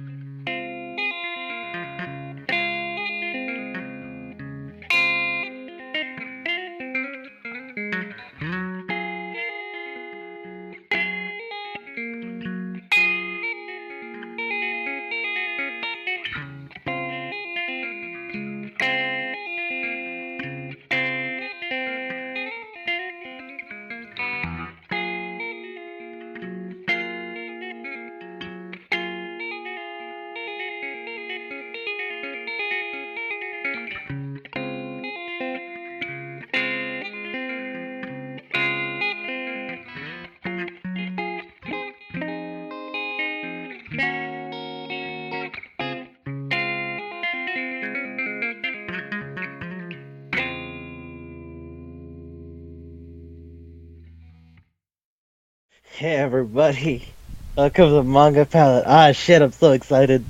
Hey everybody, welcome to Manga Palate. Ah shit, I'm so excited.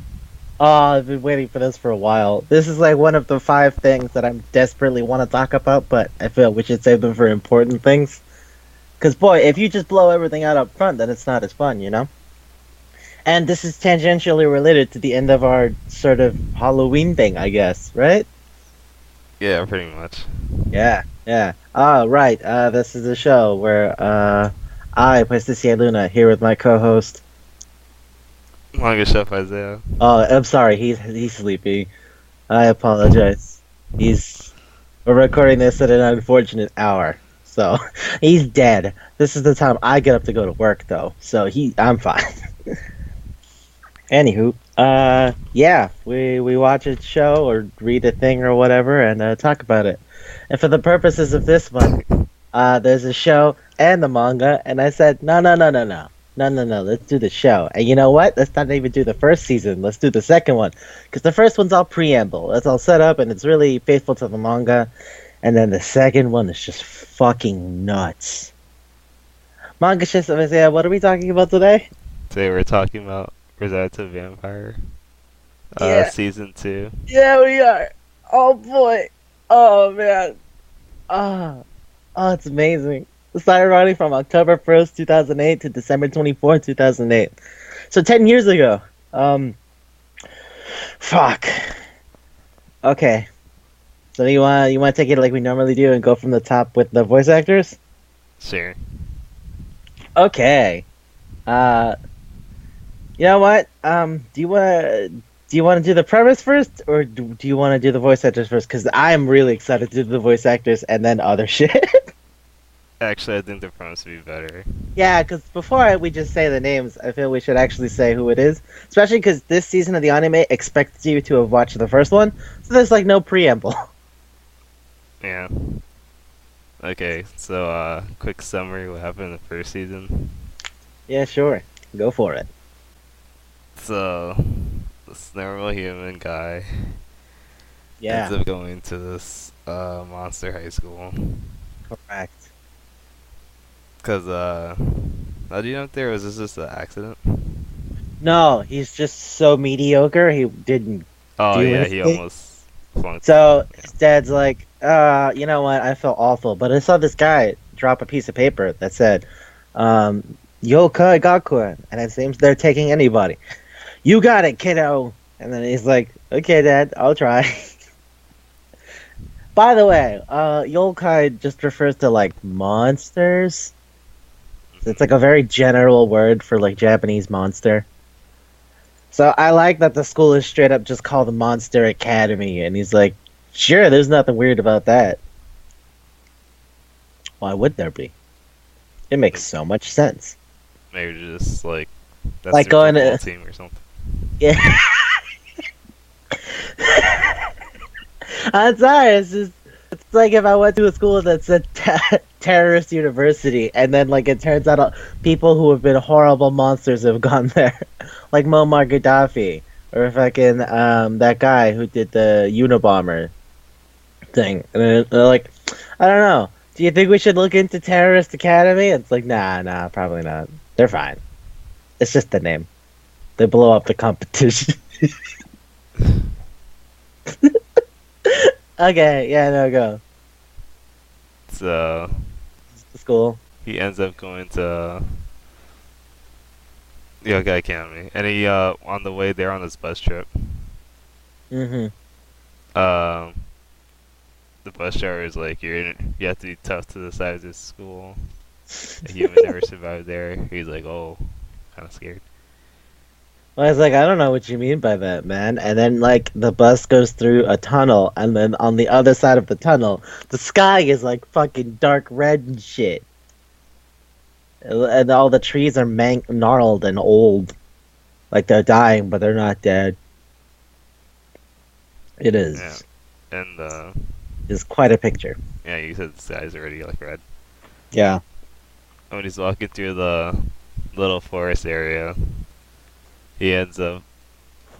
Oh, I've been waiting for this for a while. This is like one of the 5 things that I desperately want to talk about, but I feel we should save them for important things. Cause boy, if you just blow everything out up front, then it's not as fun, you know? And this is tangentially related to the end of our sort of Halloween thing, I guess, right? Yeah, pretty much. Yeah, yeah. Oh, right. This is a show where, I, Pasticia Luna, here with my co-host. Manga Chef Isaiah. Oh, I'm sorry, he's sleepy. I apologize. We're recording this at an unfortunate hour, so he's dead. This is the time I get up to go to work, though, so I'm fine. Anywho, yeah, we watch a show or read a thing or whatever and talk about it. And for the purposes of this one, there's a show and the manga, and I said, no, no, no, no, no. No, no, no, let's do the show. And you know what? Let's not even do the first season. Let's do the second one. Because the first one's all preamble. It's all set up, and it's really faithful to the manga. And then the second one is just fucking nuts. Manga System, Isaiah, what are we talking about today? Today we're talking about Rosario to Vampire, Yeah, season 2. yeah, we are. Oh boy. Oh man. Oh, oh, it's amazing. It started running from October 1st, 2008 to December 24th, 2008. So 10 years ago. Fuck. Okay. So you want to take it like we normally do and go from the top with the voice actors? Sure. Okay. Uh, you know what? Do you want to do the premise first, or do you want to do the voice actors first? Because I'm really excited to do the voice actors and then other shit. Actually, I think the premise would be better. Yeah, because we just say the names, I feel we should actually say who it is. Especially because this season of the anime expects you to have watched the first one, so there's like no preamble. Yeah. Okay, so, quick summary what happened in the first season. Yeah, sure. Go for it. So, this normal human guy Yeah, ends up going to this, monster high school. correct. Because, how do you know if there was just an accident? No, he's just so mediocre, he didn't Oh, do yeah, he anything. almost flunked. So Yeah. his dad's like, you know what? I felt awful, but I saw this guy drop a piece of paper that said, Yokai Gakuen, and it seems they're taking anybody. You got it, kiddo. And then he's like, okay, Dad, I'll try. By the way, yokai just refers to like monsters. So it's like a very general word for like Japanese monster. So I like that the school is straight up just called the Monster Academy, and he's like, sure, there's nothing weird about that. Why would there be? It makes so much sense. Maybe just, like, that's Like their going football to, team or something. yeah. I'm sorry, it's like if I went to a school that said terrorist university, and then like it turns out people who have been horrible monsters have gone there, like Muammar Gaddafi or fucking that guy who did the Unabomber thing, and then they're like, I don't know. Do you think we should look into terrorist academy? It's like, nah, probably not. They're fine. It's just the name. They blow up the competition. Okay, yeah, no, go. So School. he ends up going to Yokai Academy. And he on the way there on this bus trip, Mm-hmm. um, the bus driver is like, you have to be tough to the side of this school. A human never survived there. He's like, oh, kind of scared. Well, I was like, I don't know what you mean by that, man. And then, like, the bus goes through a tunnel, and then on the other side of the tunnel, the sky is like fucking dark red and shit. And all the trees are gnarled and old. Like they're dying, but they're not dead. It Yeah, is. and It's quite a picture. yeah, you said the sky's already like red. Yeah. When he's walking through the little forest area, he ends up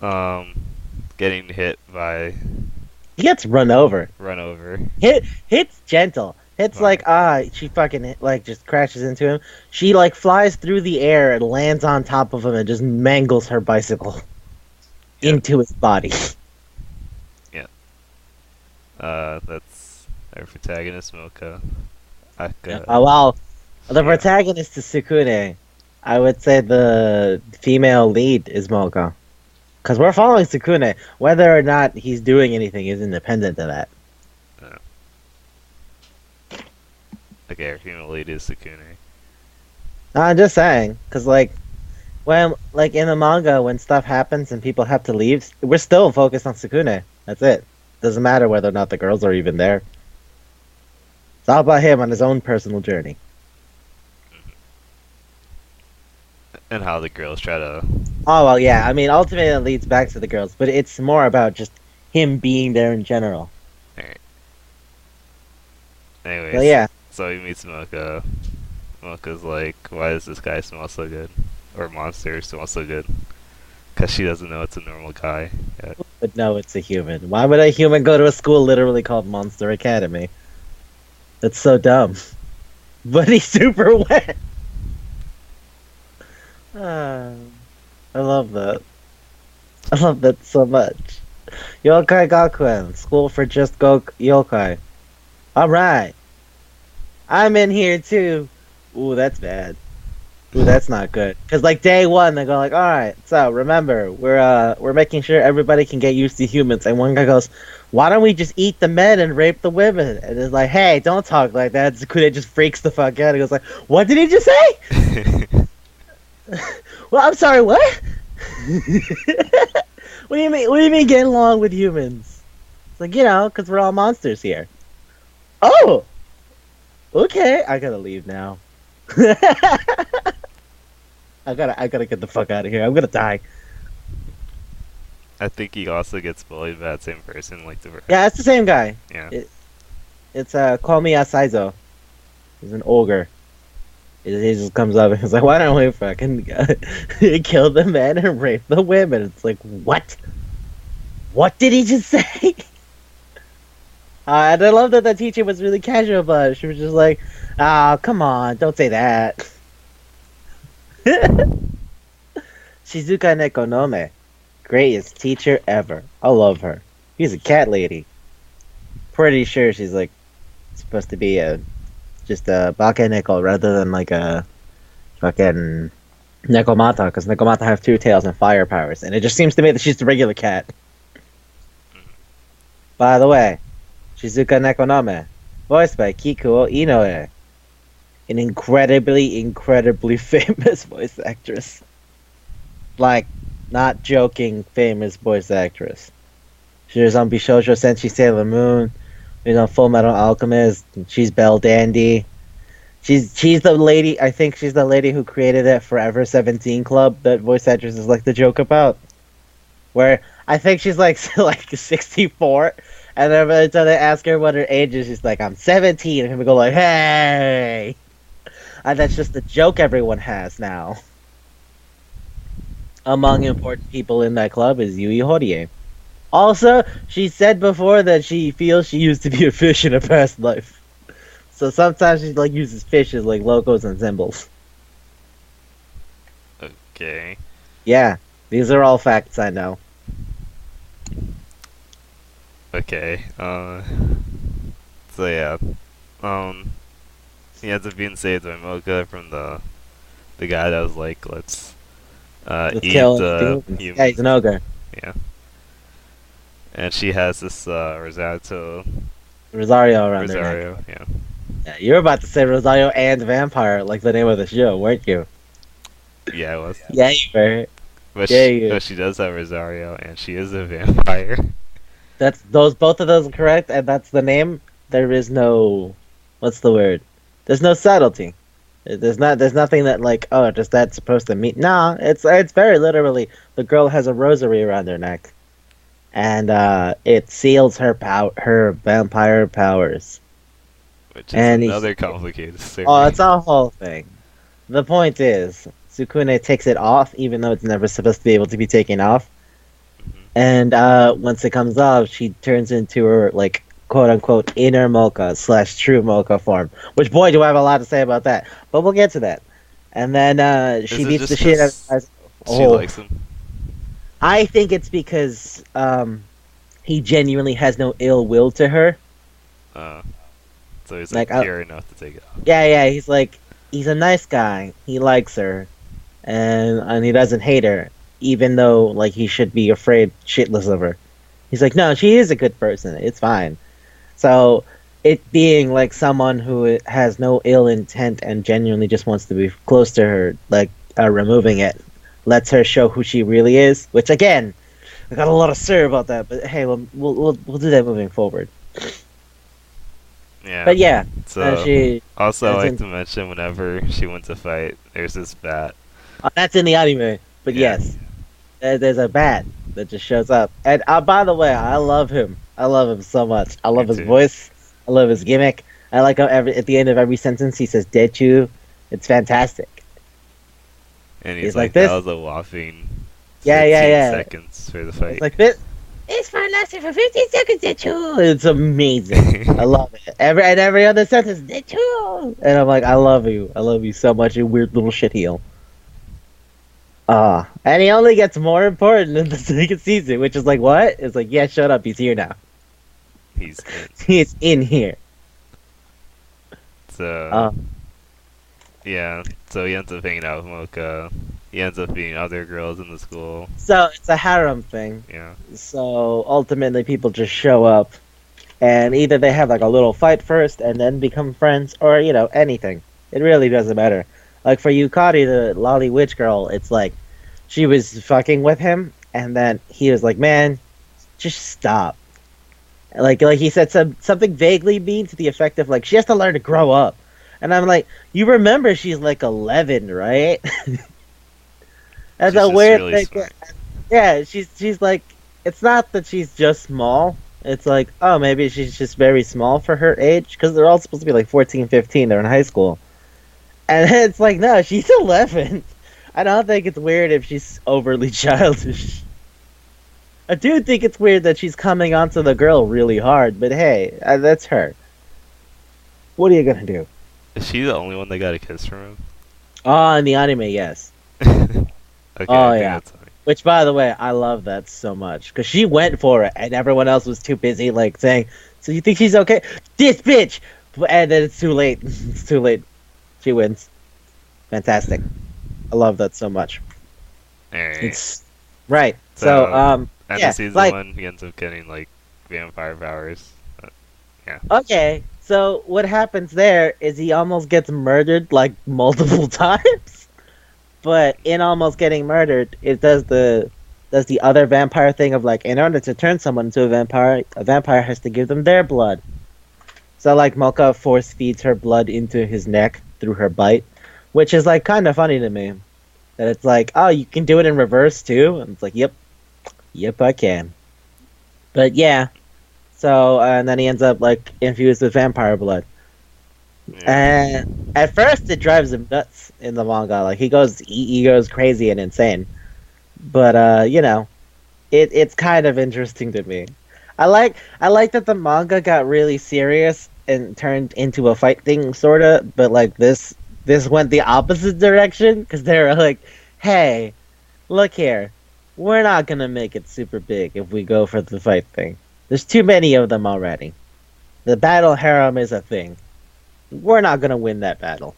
um getting hit by He gets run over. run over. Hits gentle. Hits Right. like she fucking like just crashes into him. She like flies through the air and lands on top of him and just mangles her bicycle Yeah. into his body. That's our protagonist, Mocha. Aka. Well, the Yeah. protagonist is Sukune. I would say the female lead is Moka. Because we're following Sukune. Whether or not he's doing anything is independent of that. Okay, our female lead is Sukune. I'm just saying. Because, like, when, like, in the manga, when stuff happens and people have to leave, we're still focused on Sukune. That's it. Doesn't matter whether or not the girls are even there. It's all about him on his own personal journey. And how the girls try to. Oh, well, yeah. I mean, ultimately it leads back to the girls, but it's more about just him being there in general. Alright. Anyways, But yeah. so he meets Mocha. Mocha's like, why does this guy smell so good? Or monster smell so good? Because she doesn't know it's a normal guy yet. But no, it's a human. Why would a human go to a school literally called Monster Academy? That's so dumb. But he's super wet. Ah, I love that. I love that so much. Yokai Gakuen, school for just yokai. Alright. I'm in here too. Ooh, that's bad. Ooh, that's not good. Cause like day one, they go like, all right, so remember, we're making sure everybody can get used to humans. And one guy goes, why don't we just eat the men and rape the women? And it's like, hey, don't talk like that. Zakune just freaks the fuck out. He goes like, what did he just say? Well, I'm sorry, what? What do you mean? What do you mean get along with humans? It's like, cause we're all monsters here. Oh, okay. I gotta leave now. I gotta get the fuck out of here. I'm gonna die. I think he also gets bullied by that same person, like the. Yeah, it's the same guy. Yeah. It's Komiya Saizo. He's an ogre. He just comes up and he's like, why don't we fucking kill the men and rape the women? It's like, what? What did he just say? And I love that the teacher was really casual about it. She was just like, oh, come on, don't say that. Shizuka Nekonome. Greatest teacher ever. I love her. She's a cat lady. Pretty sure she's like supposed to be just a bakeneko rather than like a fucking Nekomata, because Nekomata have two tails and fire powers, and it just seems to me that she's the regular cat. By the way, Shizuka Nekonome, voiced by Kikuo Inoue, an incredibly famous voice actress. Like, not joking, famous voice actress. She was on Bishoujo Senshi Sailor Moon. She's on Full Metal Alchemist. She's Belle Dandy. She's the lady. I think she's the lady who created that Forever 17 Club that voice actresses like to joke about. Where I think she's like 64, and then by the time they ask her what her age is, she's like, "I'm 17," and we go like, "Hey," and that's just a joke everyone has now. Among important people in that club is Yui Horie. Also, she said before that she feels she used to be a fish in a past life. So sometimes she like uses fish as like logos and symbols. Okay. Yeah, these are all facts I know. Okay. So yeah. He ends up being saved by Mocha from the guy that was like, let's With eat killing humans. Yeah, he's humans. an ogre. Yeah, and she has this Rosario. Rosario around her neck. Rosario. Yeah, Yeah, you were about to say Rosario and Vampire, like the name of the show, weren't you? yeah, it was. Yeah, you were. But Yeah, you. she does have Rosario, and she is a vampire. That's those. Both of those are correct, and that's the name. There is no. What's the word? There's no subtlety. There's not. There's nothing that like. Oh, does that supposed to mean? Nah, it's very literally. The girl has a rosary around her neck, and it seals her vampire powers. Which is And another complicated oh, story. it's a whole thing. The point is, Sukune takes it off, even though it's never supposed to be able to be taken off. Mhm. And once it comes off, she turns into her like quote unquote inner mocha slash true mocha form. Which boy, do I have a lot to say about that. But we'll get to that. And then Is she it beats the just shit out of because she Oh, likes him? I think it's because he genuinely has no ill will to her. Uh, so he's Like, like pure enough to take it off. yeah, he's like he's a nice guy. He likes her, and he doesn't hate her, even though like he should be afraid shitless of her. He's like, no, she is a good person. It's fine. So it being like someone who has no ill intent and genuinely just wants to be close to her, like removing it, lets her show who she really is. Which again, I got a lot of sir about that, but hey, we'll do that moving forward. Yeah. But yeah, So she also I that's like in to mention whenever she wins a fight, there's this bat. that's in the anime. But Yeah. yes, there's a bat that just shows up. And by the way, I love him. I love him so much. I Me love his too. voice. I love his gimmick. I like how at the end of every sentence he says "Dechu." It's fantastic. And he's He's like, like that this. was a whopping Yeah, 15 yeah. seconds for the It's fight. like this. It's fine lasting for 15 seconds, Dechu. It's amazing. I love it. Every other sentence, Dechu. And I'm like, I love you. I love you so much, you weird little shitheel. And he only gets more important in the second season, which is like, what? It's like, yeah, shut up. He's here now. He's in. He's in here. So Uh, yeah. So he ends up hanging out with Mocha. He ends up being other girls in the school. so it's a harem thing. Yeah. So ultimately, people just show up, and either they have like a little fight first and then become friends, or anything. It really doesn't matter. Like for Yukari, the lolly witch girl, it's like she was fucking with him, and then he was like, "Man, just stop." Like he said something vaguely mean to the effect of like she has to learn to grow up, and I'm like, you remember she's like 11, right? That's She's a just weird really thing. smart. Yeah, she's like, it's not that she's just small. It's like, oh, maybe she's just very small for her age because they're all supposed to be like 14, 15. They're in high school, and it's like, no, she's 11. I don't think it's weird if she's overly childish. I do think it's weird that she's coming onto the girl really hard, but hey, that's her. What are you gonna do? Is she the only one that got a kiss from him? Oh, in the anime, yes. Okay, Oh, I think yeah. that's funny. Which, by the way, I love that so much because she went for it, and everyone else was too busy, like saying, "So you think she's okay?" This bitch, and then it's too late. It's too late. She wins. Fantastic. I love that so much. Alright. It's right. So, So, End yeah, of season like, 1, he ends up getting like vampire powers. okay. So what happens there is he almost gets murdered like multiple times, but in almost getting murdered, it does the other vampire thing of like, in order to turn someone into a vampire has to give them their blood. So like Mocha force feeds her blood into his neck through her bite, which is like kind of funny to me. That it's like, oh, you can do it in reverse too, and it's like, yep, I can. But yeah, so and then he ends up like infused with vampire blood. Yeah. And at first, it drives him nuts in the manga. Like he goes crazy and insane. But it's kind of interesting to me. I like that the manga got really serious and turned into a fight thing, sorta. But like this went the opposite direction because they were like, "Hey, look here, we're not gonna make it super big if we go for the fight thing. There's too many of them already. The battle harem is a thing. We're not gonna win that battle."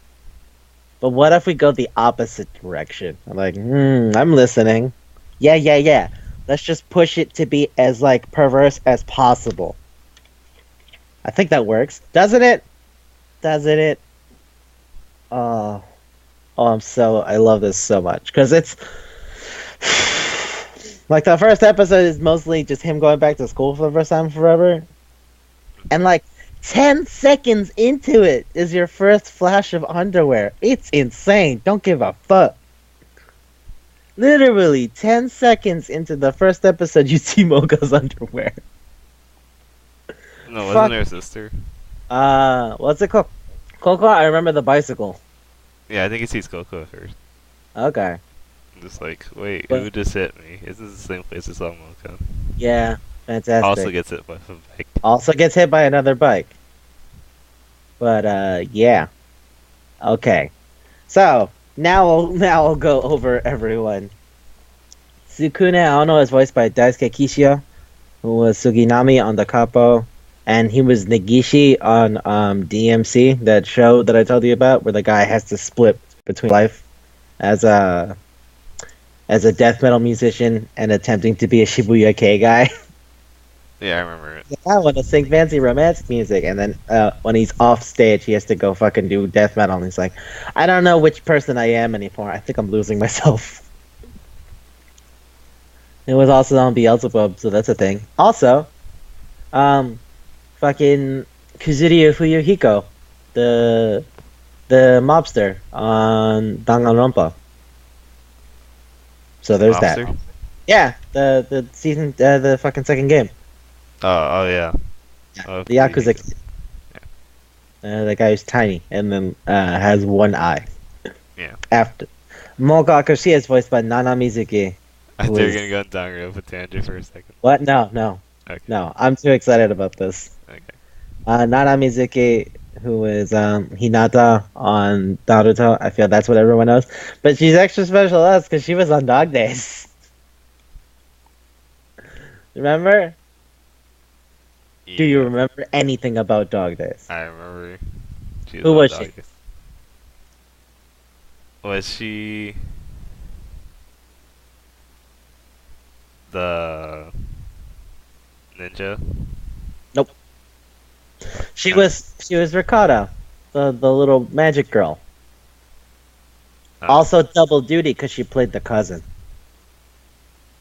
But what if we go the opposite direction? I'm like, I'm listening. Yeah, yeah, yeah. Let's just push it to be as like perverse as possible. I think that works. Doesn't it? Doesn't it? Oh, I love this so much because it's like the first episode is mostly just him going back to school for the first time forever, and like 10 seconds into it is your first flash of underwear. It's insane. Don't give a fuck. Literally 10 seconds into the first episode, you see Mocha's underwear. No, Fuck. wasn't her sister? What's it called? Coco? I remember the bicycle. Yeah, I think he sees Coco first. Okay. I'm just like, wait, But- who just hit me? Is this the same place I saw Mocha? Yeah, fantastic. Also gets hit by a bike. Also gets hit by another bike. But yeah. Okay. So now I'll go over everyone. Tsukune Aono is voiced by Daisuke Kishio, who was Suginami on the Capo, and he was Negishi on DMC, that show that I told you about, where the guy has to split between life as a death metal musician and attempting to be a Shibuya Kei guy. Yeah, I remember it. I want to sing fancy romance music, and then when he's off stage, he has to go fucking do death metal, and he's like, I don't know which person I am anymore. I think I'm losing myself. It was also on Beelzebub, so that's a thing. Also, fucking Kuzuryu Fuyuhiko, the mobster on Danganronpa. So there's Lobster? that. Yeah, the season, the fucking second game. Oh yeah. Yeah, Oh, the Yakuza kid. The guy who's tiny and then has one eye. Yeah. After Moga Akoshi is voiced by Nana Mizuki. I thought who you were is- gonna go on Danganronpa tangent for a second. What? No. Okay. No, I'm too excited about this. Okay. Nana Mizuki, who is Hinata on Naruto. I feel that's what everyone knows. But she's extra special to us because she was on Dog Days. Remember? Do you Yeah, remember anything about Dog Days? I remember. Who was she? Was she the ninja? She was Ricotta, the little magic girl. Oh. Also double duty because she played the cousin.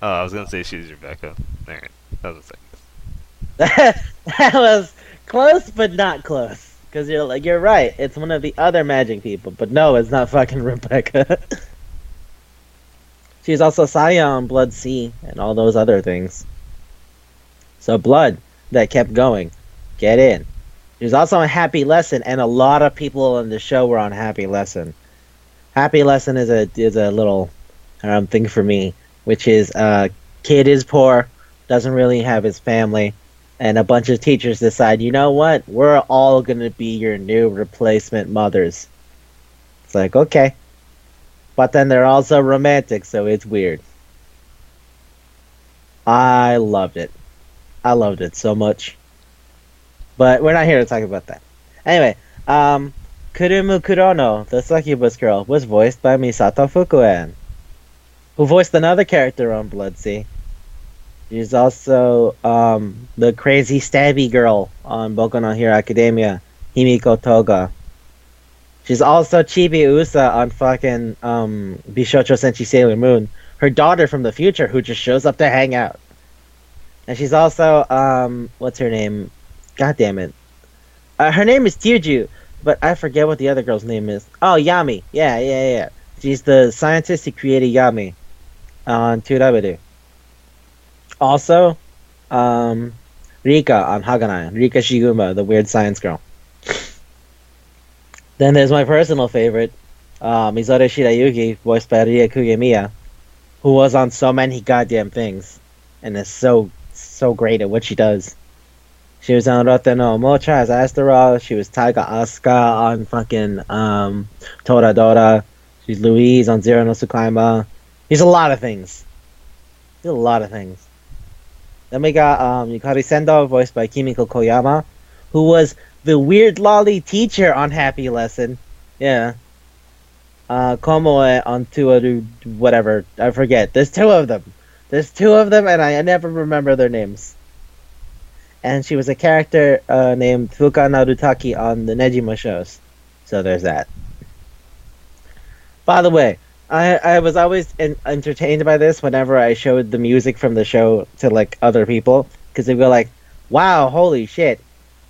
Oh, I was gonna say she's Rebecca. Alright, that was a second. That was close, but not close. Because you're right. It's one of the other magic people, but no, it's not fucking Rebecca. She's also Saya on Blood Sea and all those other things. So Blood that kept going. Get in. She was also on Happy Lesson, and a lot of people on the show were on Happy Lesson. Happy Lesson is a little thing for me, which is kid is poor, doesn't really have his family, and a bunch of teachers decide, you know what, we're all gonna be your new replacement mothers. It's like, okay. But then they're also romantic, so it's weird. I loved it. I loved it so much. But we're not here to talk about that. Anyway, Kurumu Kurono, the succubus girl, was voiced by Misato Fukuen, who voiced another character on Bloodsea. She's also the crazy stabby girl on Boku no Hero Academia, Himiko Toga. She's also Chibi Usa on fucking Bishoujo Senshi Sailor Moon, her daughter from the future who just shows up to hang out. And she's also, what's her name? God damn it. Her name is Tyuju, but I forget what the other girl's name is. Oh, Yami. Yeah. She's the scientist who created Yami on 2W. Also, Rika on Haganai. Rika Shiguma, the weird science girl. Then there's my personal favorite, Mizore Shirayuki, voiced by Ria Kugemiya, who was on so many goddamn things, and is so great at what she does. She was on Rote no Mocha as Astaroth. She was Taiga Asuka on fucking Toradora. She's Louise on Zero no Tsukaima. She's a lot of things. Then we got Yukari Sendo, voiced by Kimiko Koyama, who was the weird lolly teacher on Happy Lesson. Yeah. Komoe on Tuaru, whatever. I forget. There's two of them. There's two of them, and I never remember their names. And she was a character named Fuka Narutaki on the Nejima shows. So there's that. By the way, I was always entertained by this whenever I showed the music from the show to like other people because they'd go like, "Wow, holy shit,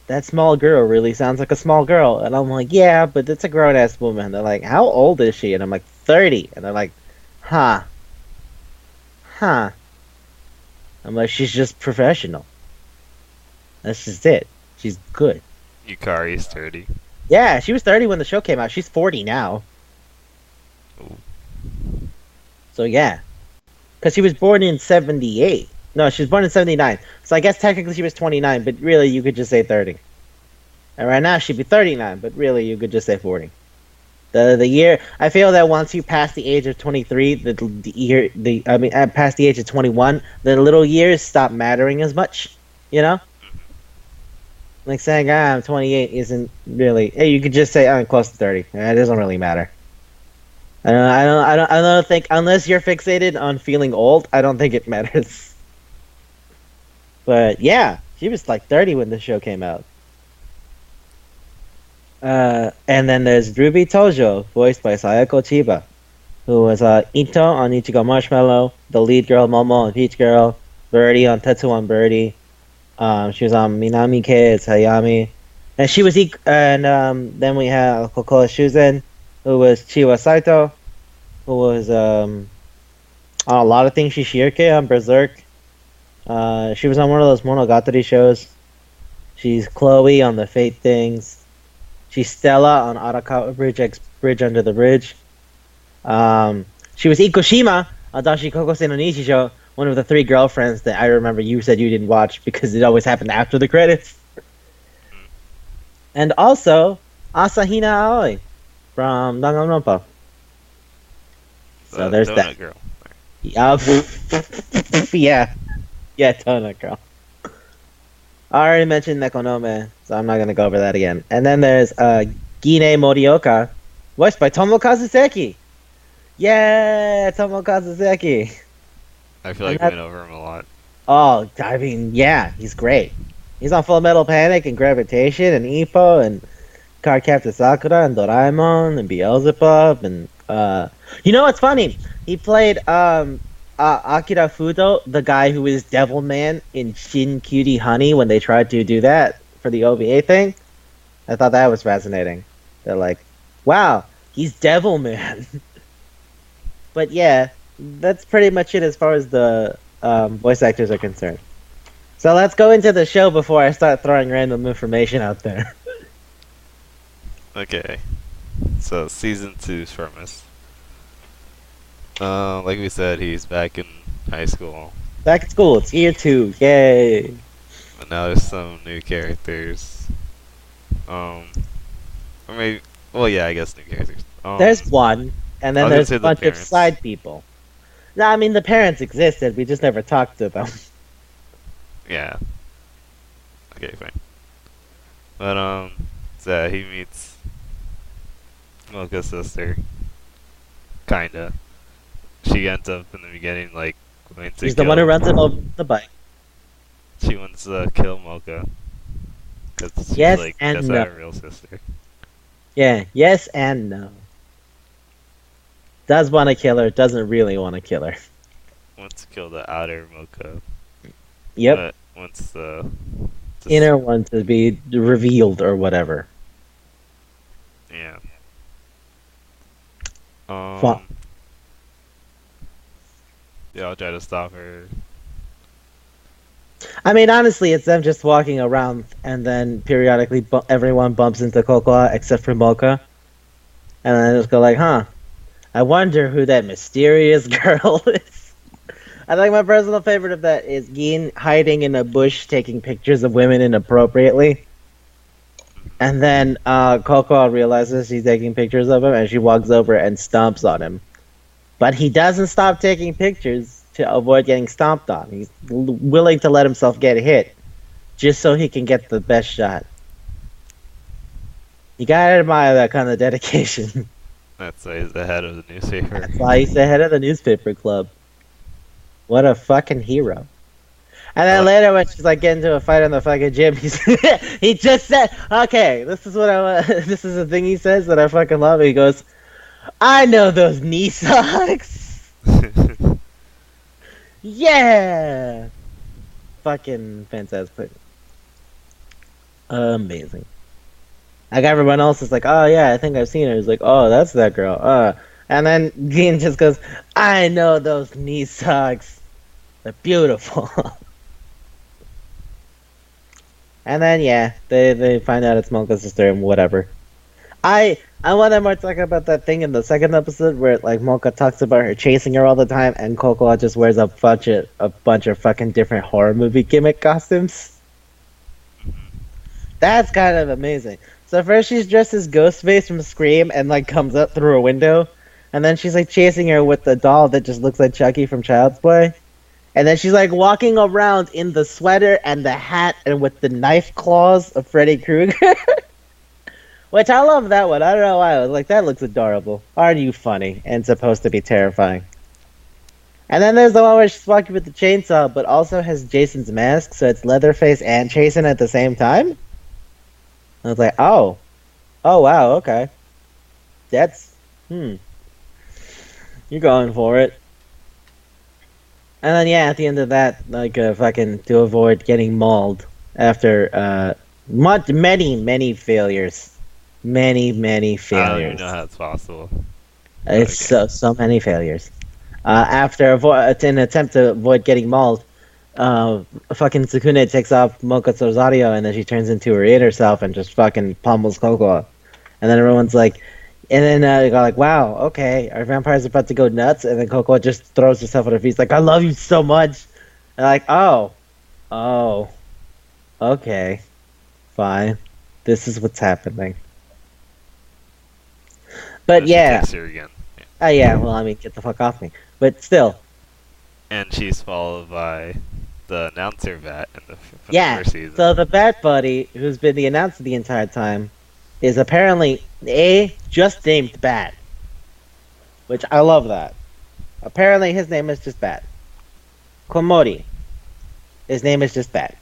that small girl really sounds like a small girl," and I'm like, "Yeah, but it's a grown ass woman." They're like, "How old is she?" And I'm like, 30, and they're like, "Huh, huh." I'm like, "She's just professional. That's just it. She's good." Yukari's 30. Yeah, she was 30 when the show came out. She's 40 now. Ooh. So yeah, because she was born in 78. No, she was born in 79. So I guess technically she was 29, but really you could just say 30. And right now she'd be 39, but really you could just say 40. The year I feel that once you pass the age of 23, past the age of 21, the little years stop mattering as much. You know, like saying I'm 28 isn't really. Hey, you could just say I'm close to 30. It doesn't really matter. I don't think unless you're fixated on feeling old, I don't think it matters. But yeah, she was like 30 when the show came out. And then there's Ruby Tojo, voiced by Sayako Chiba, who was Ito on Ichigo Marshmallow, the lead girl Momo on Peach Girl, Birdie on Tetsu on Birdie. She was on Minami Kids, Hayami, and she was then we have Kokoa Shuzen, who was Chiwa Saito, who was on a lot of things. Shishirke on Berserk. She was on one of those Monogatari shows. She's Chloe on the Fate things. She's Stella on Arakawa Bridge X Bridge Under the Bridge. She was Ikushima on Dashi Kokosei no Nishisho, one of the three girlfriends that I remember you said you didn't watch because it always happened after the credits. And also Asahina Aoi from Danganronpa. So there's that. Girl. Yeah, yeah, Donut Girl. I already mentioned Nekonome, so I'm not gonna go over that again. And then there's Gine Morioka, voiced by Tomokazu Seki. Yeah, Tomokazu Seki. I feel like we went over him a lot. Oh, I mean, yeah, he's great. He's on Full Metal Panic and Gravitation and Ippo and Card Captor Sakura and Doraemon and Beelzebub and you know what's funny? He played Akira Fudo, the guy who is Devilman in Shin Cutie Honey when they tried to do that for the OVA thing. I thought that was fascinating. They're like, wow, he's Devilman. But yeah, that's pretty much it as far as the voice actors are concerned. So let's go into the show before I start throwing random information out there. Okay. So, Season 2's premise. Like we said, he's back in high school. Back at school, it's year 2, yay! But now there's some new characters. Or maybe, well, yeah, I guess new characters. There's one, and then there's a bunch of side people. No, I mean, the parents existed, we just never talked to them. Yeah. Okay, fine. But, so he meets Mocha's sister. Kinda. She ends up in the beginning, like, going to She's the one who runs the bike. She wants to kill Mocha. Because she's yes like, and that's no. not her real sister. Yeah, yes and no. Does want to kill her, doesn't really want to kill her. Wants to kill the outer Mocha. Yep. But wants the inner one to be revealed or whatever. Yeah. Yeah, I'll try to stop her. I mean, honestly, it's them just walking around, and then periodically everyone bumps into Cocoa except for Mocha, and then just go like, "Huh, I wonder who that mysterious girl is." I think my personal favorite of that is Gin hiding in a bush taking pictures of women inappropriately, and then Cocoa realizes she's taking pictures of him, and she walks over and stomps on him. But he doesn't stop taking pictures to avoid getting stomped on. He's willing to let himself get hit just so he can get the best shot. You gotta admire that kind of dedication. That's why he's the head of the newspaper. That's why he's the head of the newspaper club. What a fucking hero. And then later when she's like getting into a fight in the fucking gym, he just said, okay, this is what I want. This is the thing he says that I fucking love. He goes, I know those knee socks. Yeah. Fucking fantastic. Amazing. Like everyone else is like, oh yeah, I think I've seen her. He's like, oh, that's that girl. And then Dean just goes, I know those knee socks. They're beautiful. And then yeah, they find out it's Mocha's sister and whatever. I want them to talk about that thing in the second episode where like Mocha talks about her chasing her all the time, and Coco just wears a bunch of fucking different horror movie gimmick costumes. That's kind of amazing. So first she's dressed as Ghostface from Scream and like comes up through a window, and then she's like chasing her with the doll that just looks like Chucky from Child's Play. And then she's like walking around in the sweater and the hat and with the knife claws of Freddy Krueger. Which I love that one. I don't know why. I was like, that looks adorable. Aren't you funny? And supposed to be terrifying. And then there's the one where she's walking with the chainsaw, but also has Jason's mask, so it's Leatherface and Jason at the same time. I was like, oh. Oh, wow, okay. That's, You're going for it. And then, yeah, at the end of that, like, fucking, to avoid getting mauled after, many failures. Many failures. I don't even know how it's possible. It's so many failures. After an attempt to avoid getting mauled, fucking Tsukune takes off Mocha's Rosario, and then she turns into her inner self and just fucking pummels Coco. And then everyone's like, and then they go like, wow, okay, our vampire's about to go nuts, and then Coco just throws herself at her feet, like, I love you so much. And like, oh, okay, fine, this is what's happening. But yeah, Takes her again. yeah, well, I mean, get the fuck off me. But still. And she's followed by the announcer Bat in the first season. So the Bat Buddy, who's been the announcer the entire time, is apparently just named Bat, which I love that. Apparently his name is just Bat. Komori, his name is just Bat.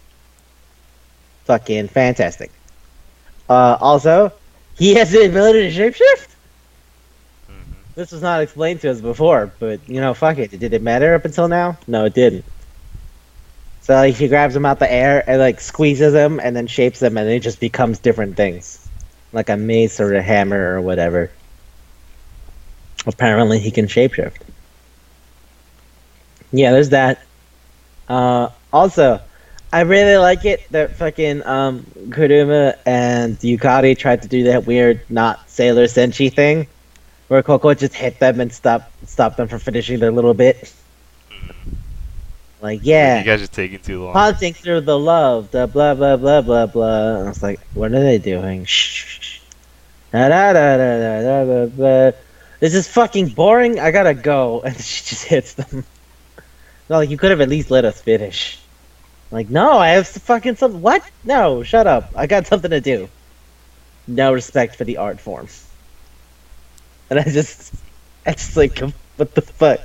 Fucking fantastic. Also, he has the ability to shapeshift. This was not explained to us before, but fuck it. Did it matter up until now? No, it didn't. So like, he grabs him out the air and like squeezes him and then shapes him, and then it just becomes different things. Like a mace or a hammer or whatever. Apparently he can shapeshift. Yeah, there's that. Also, I really like it that fucking Kurumu and Yukari tried to do that weird not Sailor Senshi thing, where Coco just hit them and stop them from finishing their little bit. Like, yeah, you guys are taking too long. Haunting through the love, the blah blah blah blah blah. And I was like, what are they doing? Shh. Da, da, da, da, da, da, da, da. This is fucking boring. I gotta go. And she just hits them. No, like, you could have at least let us finish. Like, no, I have fucking something. What? No, shut up. I got something to do. No respect for the art form. And I just like, what the fuck?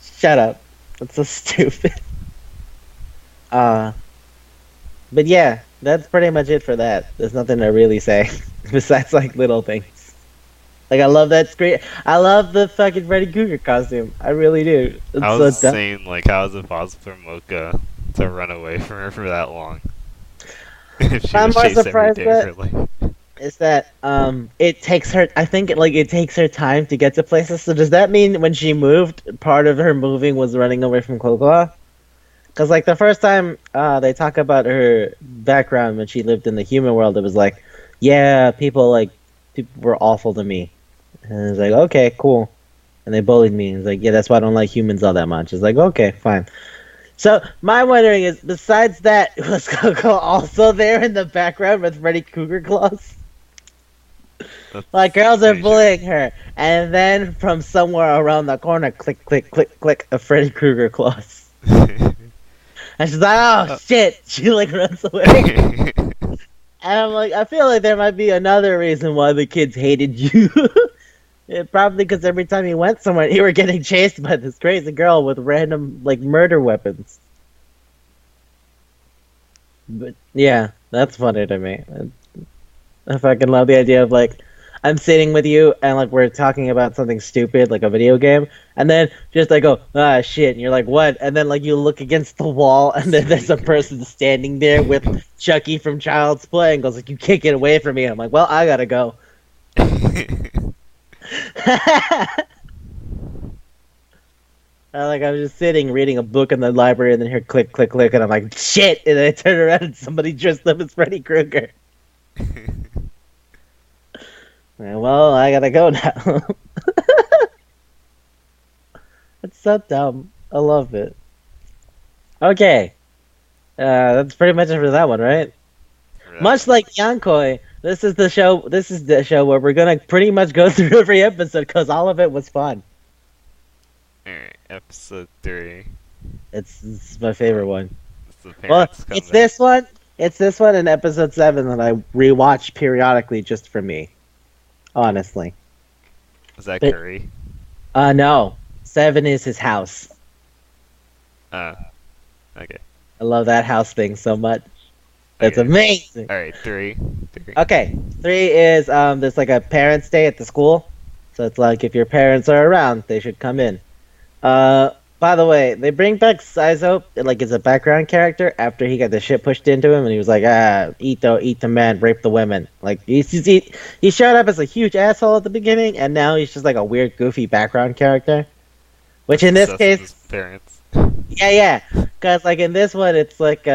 Shut up. That's so stupid. But yeah, that's pretty much it for that. There's nothing to really say besides like little things. Like I love that screen. I love the fucking Freddy Krueger costume. I really do. It's I was so saying, like, how is it possible for Mocha to run away from her for that long? If she I'm was more chased surprised every day for, like... is that it takes her. I think it takes her time to get to places. So does that mean when she moved, part of her moving was running away from Cocoa? Because like the first time they talk about her background when she lived in the human world, it was like, yeah, people were awful to me, and it's like, okay, cool, and they bullied me. And it's like, yeah, that's why I don't like humans all that much. It's like, okay, fine. So my wondering is, besides that, was Coco also there in the background with Freddy Krueger claws? Like, girls are bullying her, and then from somewhere around the corner, click, click, click, click, a Freddy Krueger claws. And she's like, oh shit! She like runs away. And I'm like, I feel like there might be another reason why the kids hated you. Probably because every time you went somewhere, you were getting chased by this crazy girl with random like murder weapons. But yeah, that's funny to me. I fucking love the idea of like I'm sitting with you and like we're talking about something stupid like a video game, and then just like go ah shit, and you're like what? And then like you look against the wall, and then there's a person standing there with Chucky from Child's Play, and goes like you can't get away from me. And I'm like, well, I gotta go. Like I'm just sitting reading a book in the library, and then hear click click click, and I'm like shit, and then I turn around and somebody dressed up as Freddy Krueger. Well, I gotta go now. It's so dumb. I love it. Okay. That's pretty much it for that one, right? Much like Yankoi, this is the show. This is the show where we're gonna pretty much go through every episode because all of it was fun. Alright, episode 3. It's my favorite one. Well, it's this one. It's this one and episode 7 that I rewatch periodically just for me. Honestly. Is that Curry? No. 7 is his house. Okay. I love that house thing so much. It's amazing. Alright, 3. Okay. 3 is there's like a parents' day at the school. So it's like if your parents are around, they should come in. By the way, they bring back Saizo like as a background character after he got the shit pushed into him and he was like, eat the man, rape the women. Like he showed up as a huge asshole at the beginning, and now he's just like a weird, goofy background character. Which in this case, parents. Yeah, because like in this one, it's like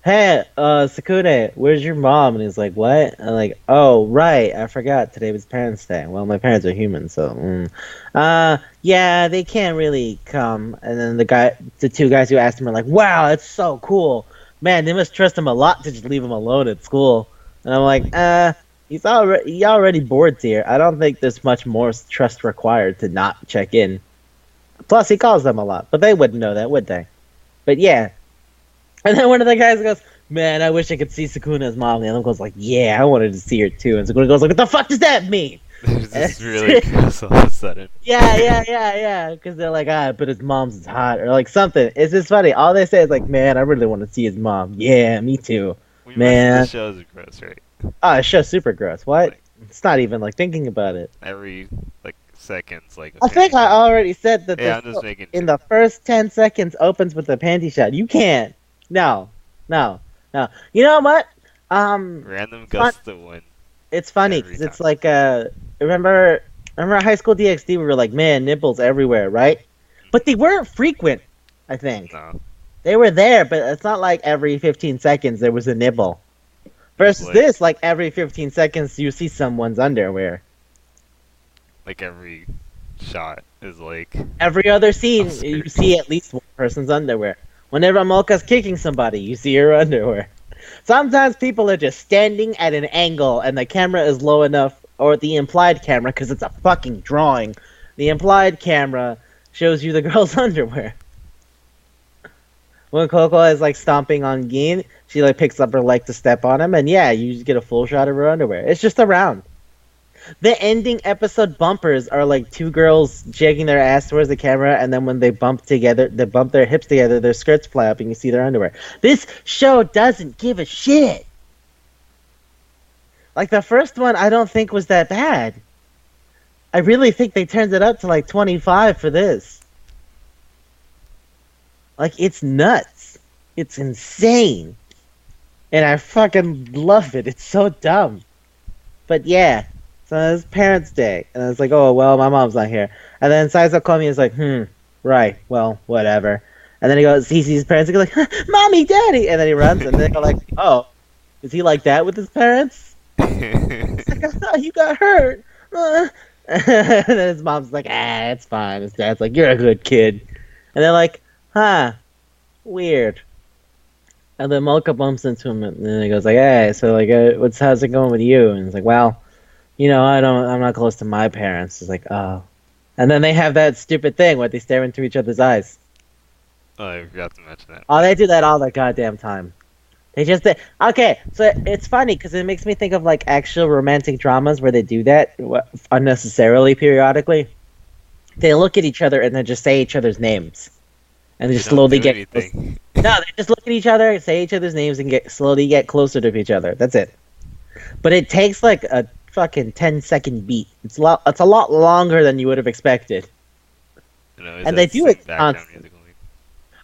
hey, Sakune, where's your mom? And he's like, what? I'm like, oh, right, I forgot, today was Parents' Day. Well, my parents are human, so, yeah, they can't really come. And then the 2 guys who asked him are like, wow, that's so cool. Man, they must trust him a lot to just leave him alone at school. And I'm like, he already boards here. I don't think there's much more trust required to not check in. Plus, he calls them a lot, but they wouldn't know that, would they? But yeah. And then one of the guys goes, man, I wish I could see Sakuna's mom. And the other goes like, yeah, I wanted to see her too. And Sakuna goes like, what the fuck does that mean? It's really gross all of a sudden. Yeah. Because they're like, but his mom's is hot. Or like something. It's just funny. All they say is like, man, I really want to see his mom. Yeah, me too. Man. The show's gross, right? Oh, the show's super gross. What? Like, it's not even like thinking about it. Every like seconds, like. I think I already said that. Yeah, I'm just making in the first 10 seconds opens with a panty shot. You can't. No. You know what? Random gust of wind. It's funny because it's like remember High School DxD? We were like, man, nipples everywhere, right? But they weren't frequent. I think they were there, but it's not like every 15 seconds there was a nipple. Versus this, like every 15 seconds you see someone's underwear. Like every shot is like every other scene you see at least one person's underwear. Whenever Amolka's kicking somebody, you see her underwear. Sometimes people are just standing at an angle and the camera is low enough, or the implied camera, because it's a fucking drawing, the implied camera shows you the girl's underwear. When Coco is like stomping on Gin, she like picks up her leg to step on him, and yeah, you just get a full shot of her underwear. It's just around. The ending episode bumpers are like 2 girls shaking their ass towards the camera, and then when they bump together, they bump their hips together, their skirts fly up, and you see their underwear. This show doesn't give a shit. Like, the first one, I don't think was that bad. I really think they turned it up to like 25 for this. Like, it's nuts. It's insane. And I fucking love it. It's so dumb. But yeah. So it's Parents' Day, and it's like, oh, well, my mom's not here. And then Saizo Komi is like, right, well, whatever. And then he sees his parents, and goes like, Mommy, Daddy! And then he runs, and they go like, oh, is he like that with his parents? He's like, I thought you got hurt. And then his mom's like, it's fine. His dad's like, you're a good kid. And they're like, weird. And then Molka bumps into him, and then he goes like, hey, so like, how's it going with you? And he's like, well, you know, I'm not close to my parents. It's like, oh. And then they have that stupid thing where they stare into each other's eyes. Oh, I forgot to mention that. Oh, they do that all the goddamn time. They just okay. So it's funny because it makes me think of like actual romantic dramas where they do that unnecessarily periodically. They look at each other and then just say each other's names, and they They just don't slowly do get close. anything. No, they just look at each other, say each other's names, and get closer to each other. That's it. But it takes like a fucking 10-second beat. It's a lot longer than you would have expected, You know, is and they that do sing it background constantly. music only?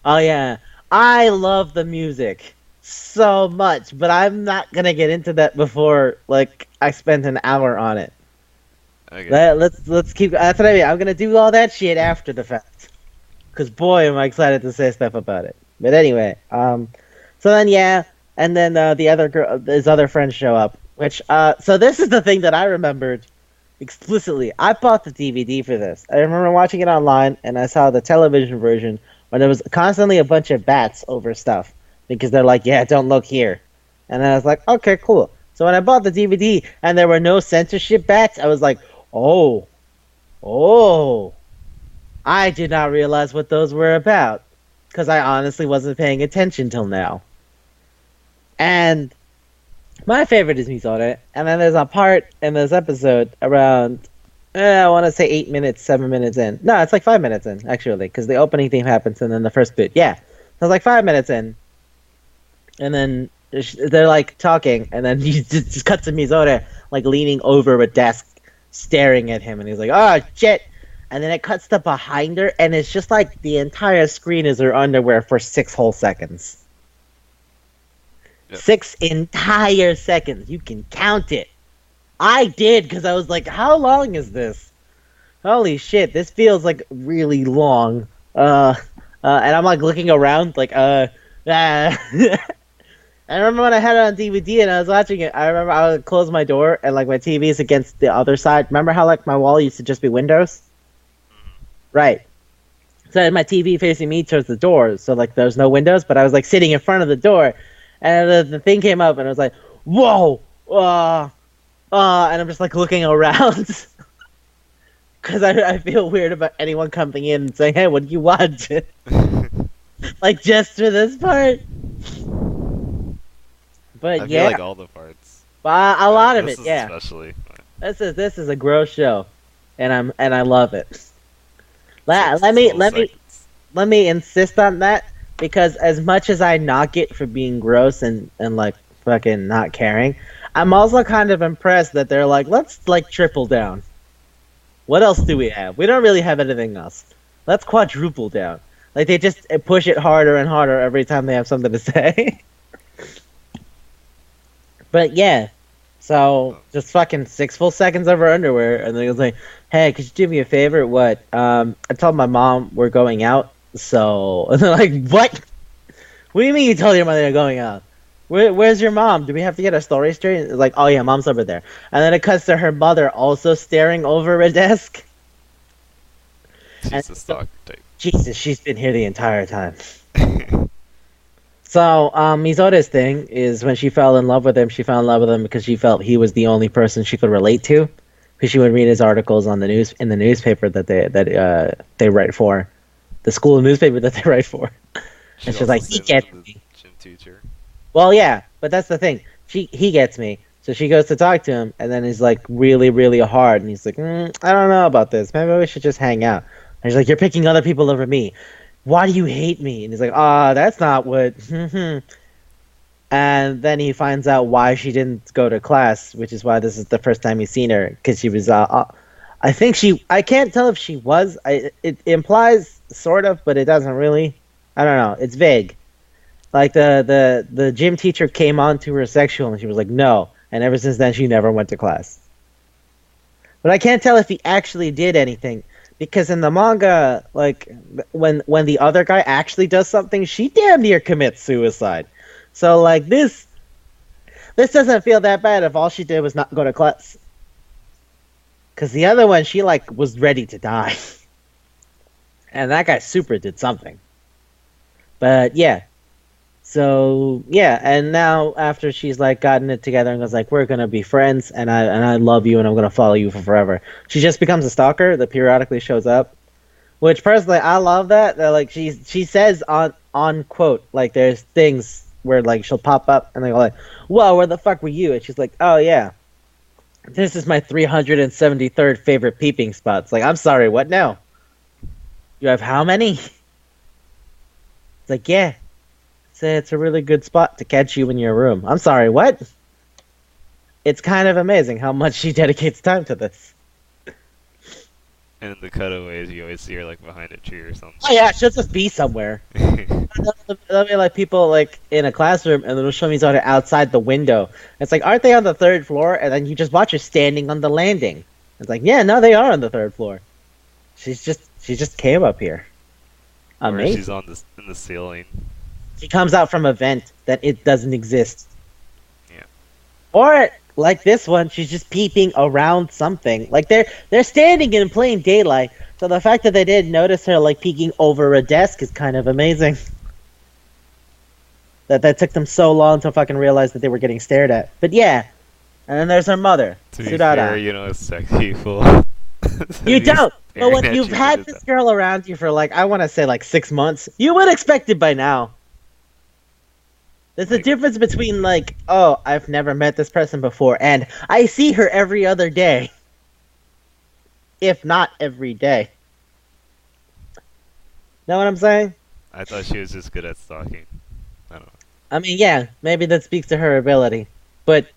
Oh yeah, I love the music so much, but I'm not gonna get into that before like I spent an hour on it. Okay. Let's keep. That's what I mean. I'm gonna do all that shit after the fact, cause boy, am I excited to say stuff about it. But anyway, so then yeah, and then the other girl, his other friends show up. Which so this is the thing that I remembered explicitly. I bought the DVD for this. I remember watching it online, and I saw the television version where there was constantly a bunch of bats over stuff because they're like, "Yeah, don't look here," and I was like, "Okay, cool." So when I bought the DVD and there were no censorship bats, I was like, "Oh, oh." I did not realize what those were about because I honestly wasn't paying attention till now. And my favorite is Mizore, and then there's a part in this episode around, I want to say 8 minutes, 7 minutes in. No, it's like 5 minutes in, actually, because the opening theme happens and then the first bit. Yeah. So it's like 5 minutes in, and then they're like talking, and then he just cuts to Mizore, like leaning over a desk, staring at him, and he's like, oh, shit. And then it cuts to behind her, and it's just like the entire screen is her underwear for 6 whole seconds. Yep. 6 entire seconds. You can count it. I did because I was like, how long is this? Holy shit, this feels like really long. And I'm like looking around, like, I remember when I had it on DVD and I was watching it. I remember I would close my door and like my TV is against the other side. Remember how like my wall used to just be windows? Right. So I had my TV facing me towards the door, so like there's no windows, but I was like sitting in front of the door, and the thing came up and I was like, whoa, and I'm just like looking around. Because I feel weird about anyone coming in and saying, hey, what do you want? Like, just for this part? But I yeah, feel like all the parts. a lot of This it, is yeah. especially. This is a gross show, and I love it. Six Let me whole let me seconds. let me insist on that because as much as I knock it for being gross and like fucking not caring, I'm also kind of impressed that they're like, let's like triple down. What else do we have? We don't really have anything else. Let's quadruple down. Like they just push it harder and harder every time they have something to say. But yeah, so just fucking 6 full seconds of her underwear, and then he was like, "Hey, could you do me a favor? What? I told my mom we're going out, so." And they're like, "What? What do you mean you told your mother you're going out? Where's your mom? Do we have to get our story straight?" It's like, "Oh yeah, mom's over there." And then it cuts to her mother also staring over a desk. And She's a stalker type. Jesus, she's been here the entire time. So, Mizore's thing is when she fell in love with him, she fell in love with him because she felt he was the only person she could relate to. Because she would read his articles on the news in the newspaper that they write for, the school newspaper that they write for. And she's also like, he sits gets with the me. gym teacher. Well, yeah, but that's the thing. He gets me. So she goes to talk to him, and then he's like really, really hard, and he's like, I don't know about this. Maybe we should just hang out. And she's like, you're picking other people over me. Why do you hate me? And he's like, that's not what. And then he finds out why she didn't go to class, which is why this is the first time he's seen her, because she was. I think I can't tell if she was. It implies sort of, but it doesn't really. I don't know. It's vague. Like the gym teacher came on to her sexual, and she was like, no. And ever since then, she never went to class. But I can't tell if he actually did anything. Because in the manga, like when the other guy actually does something, she damn near commits suicide. So like this doesn't feel that bad if all she did was not go to class. Because the other one, she like was ready to die, and that guy super did something. But yeah, so yeah, and now after she's like gotten it together and was like, we're gonna be friends, and I love you, and I'm gonna follow you for forever. She just becomes a stalker that periodically shows up, which personally I love that. That like she says on quote like there's things where like she'll pop up and they go like, "Whoa, where the fuck were you?" And she's like, "Oh yeah, this is my 373rd favorite peeping spot." It's like, I'm sorry, what now? You have how many? It's like, yeah, it's a really good spot to catch you in your room. I'm sorry, what? It's kind of amazing how much she dedicates time to this. And in the cutaways, you always see her like behind a tree or something. Oh yeah, she'll just be somewhere. There'll be like people like in a classroom, and it'll show me sort of outside the window. It's like, aren't they on the third floor? And then you just watch her standing on the landing. It's like, yeah, no, they are on the third floor. She just came up here. Amazing. Or she's on in the ceiling. She comes out from a vent that it doesn't exist. Yeah. Or like this one, she's just peeping around something. Like they're standing in plain daylight. So the fact that they didn't notice her like peeking over a desk is kind of amazing. That took them so long to fucking realize that they were getting stared at. But yeah. And then there's her mother, To be Surada. fair, you don't expect people. You don't. But when staring at you've you had at this the girl around you for like, I want to say like 6 months, you would expect it by now. There's a Like- difference between like, oh, I've never met this person before, and I see her every other day. If not every day. Know what I'm saying? I thought she was just good at stalking. I don't know. I mean, yeah, maybe that speaks to her ability. But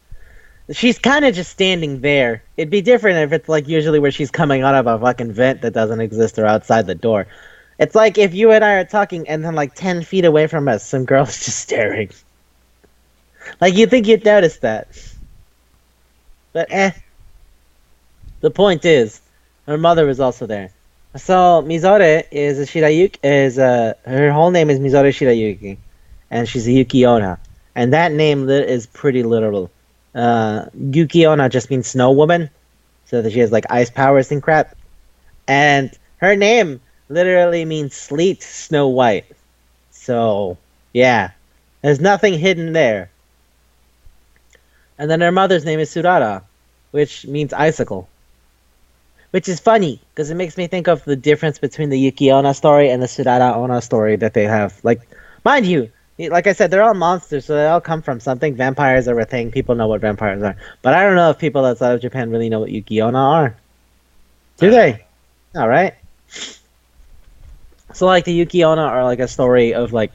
she's kind of just standing there. It'd be different if it's like usually where she's coming out of a fucking vent that doesn't exist or outside the door. It's like if you and I are talking and then like 10 feet away from us, some girl's just staring. Like you'd think you'd notice that. But The point is, her mother was also there. So Mizore is a Shirayuki, her whole name is Mizore Shirayuki. And she's a Yuki-onna. And that name is pretty literal. Yuki-onna just means snow woman. So that she has like ice powers and crap. And her name literally means sleet Snow White. So, yeah. There's nothing hidden there. And then her mother's name is Surara, which means icicle. Which is funny, because it makes me think of the difference between the Yuki-onna story and the Surara-onna story that they have. Like, mind you, like I said, they're all monsters, so they all come from something. Vampires are a thing. People know what vampires are. But I don't know if people outside of Japan really know what Yuki-onna are. Do they? All right. So, like, the Yuki-onna are, like, a story of, like,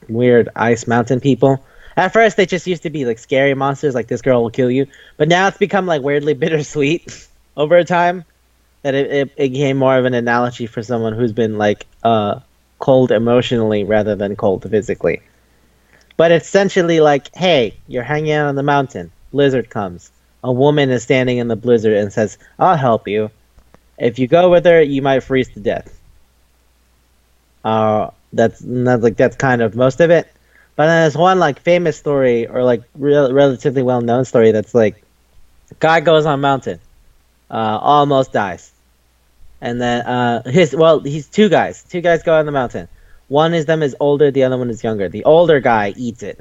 weird ice mountain people. At first, they just used to be, like, scary monsters, like, this girl will kill you. But now it's become, like, weirdly bittersweet over time. That it became more of an analogy for someone who's been, like, cold emotionally rather than cold physically. But it's essentially like, hey, you're hanging out on the mountain. Blizzard comes. A woman is standing in the blizzard and says, I'll help you. If you go with her, you might freeze to death. That's kind of most of it. But then there's one like famous story or like relatively well known story that's like, guy goes on mountain, almost dies, and then he's two guys. Two guys go on the mountain. One of them is older, the other one is younger. The older guy eats it,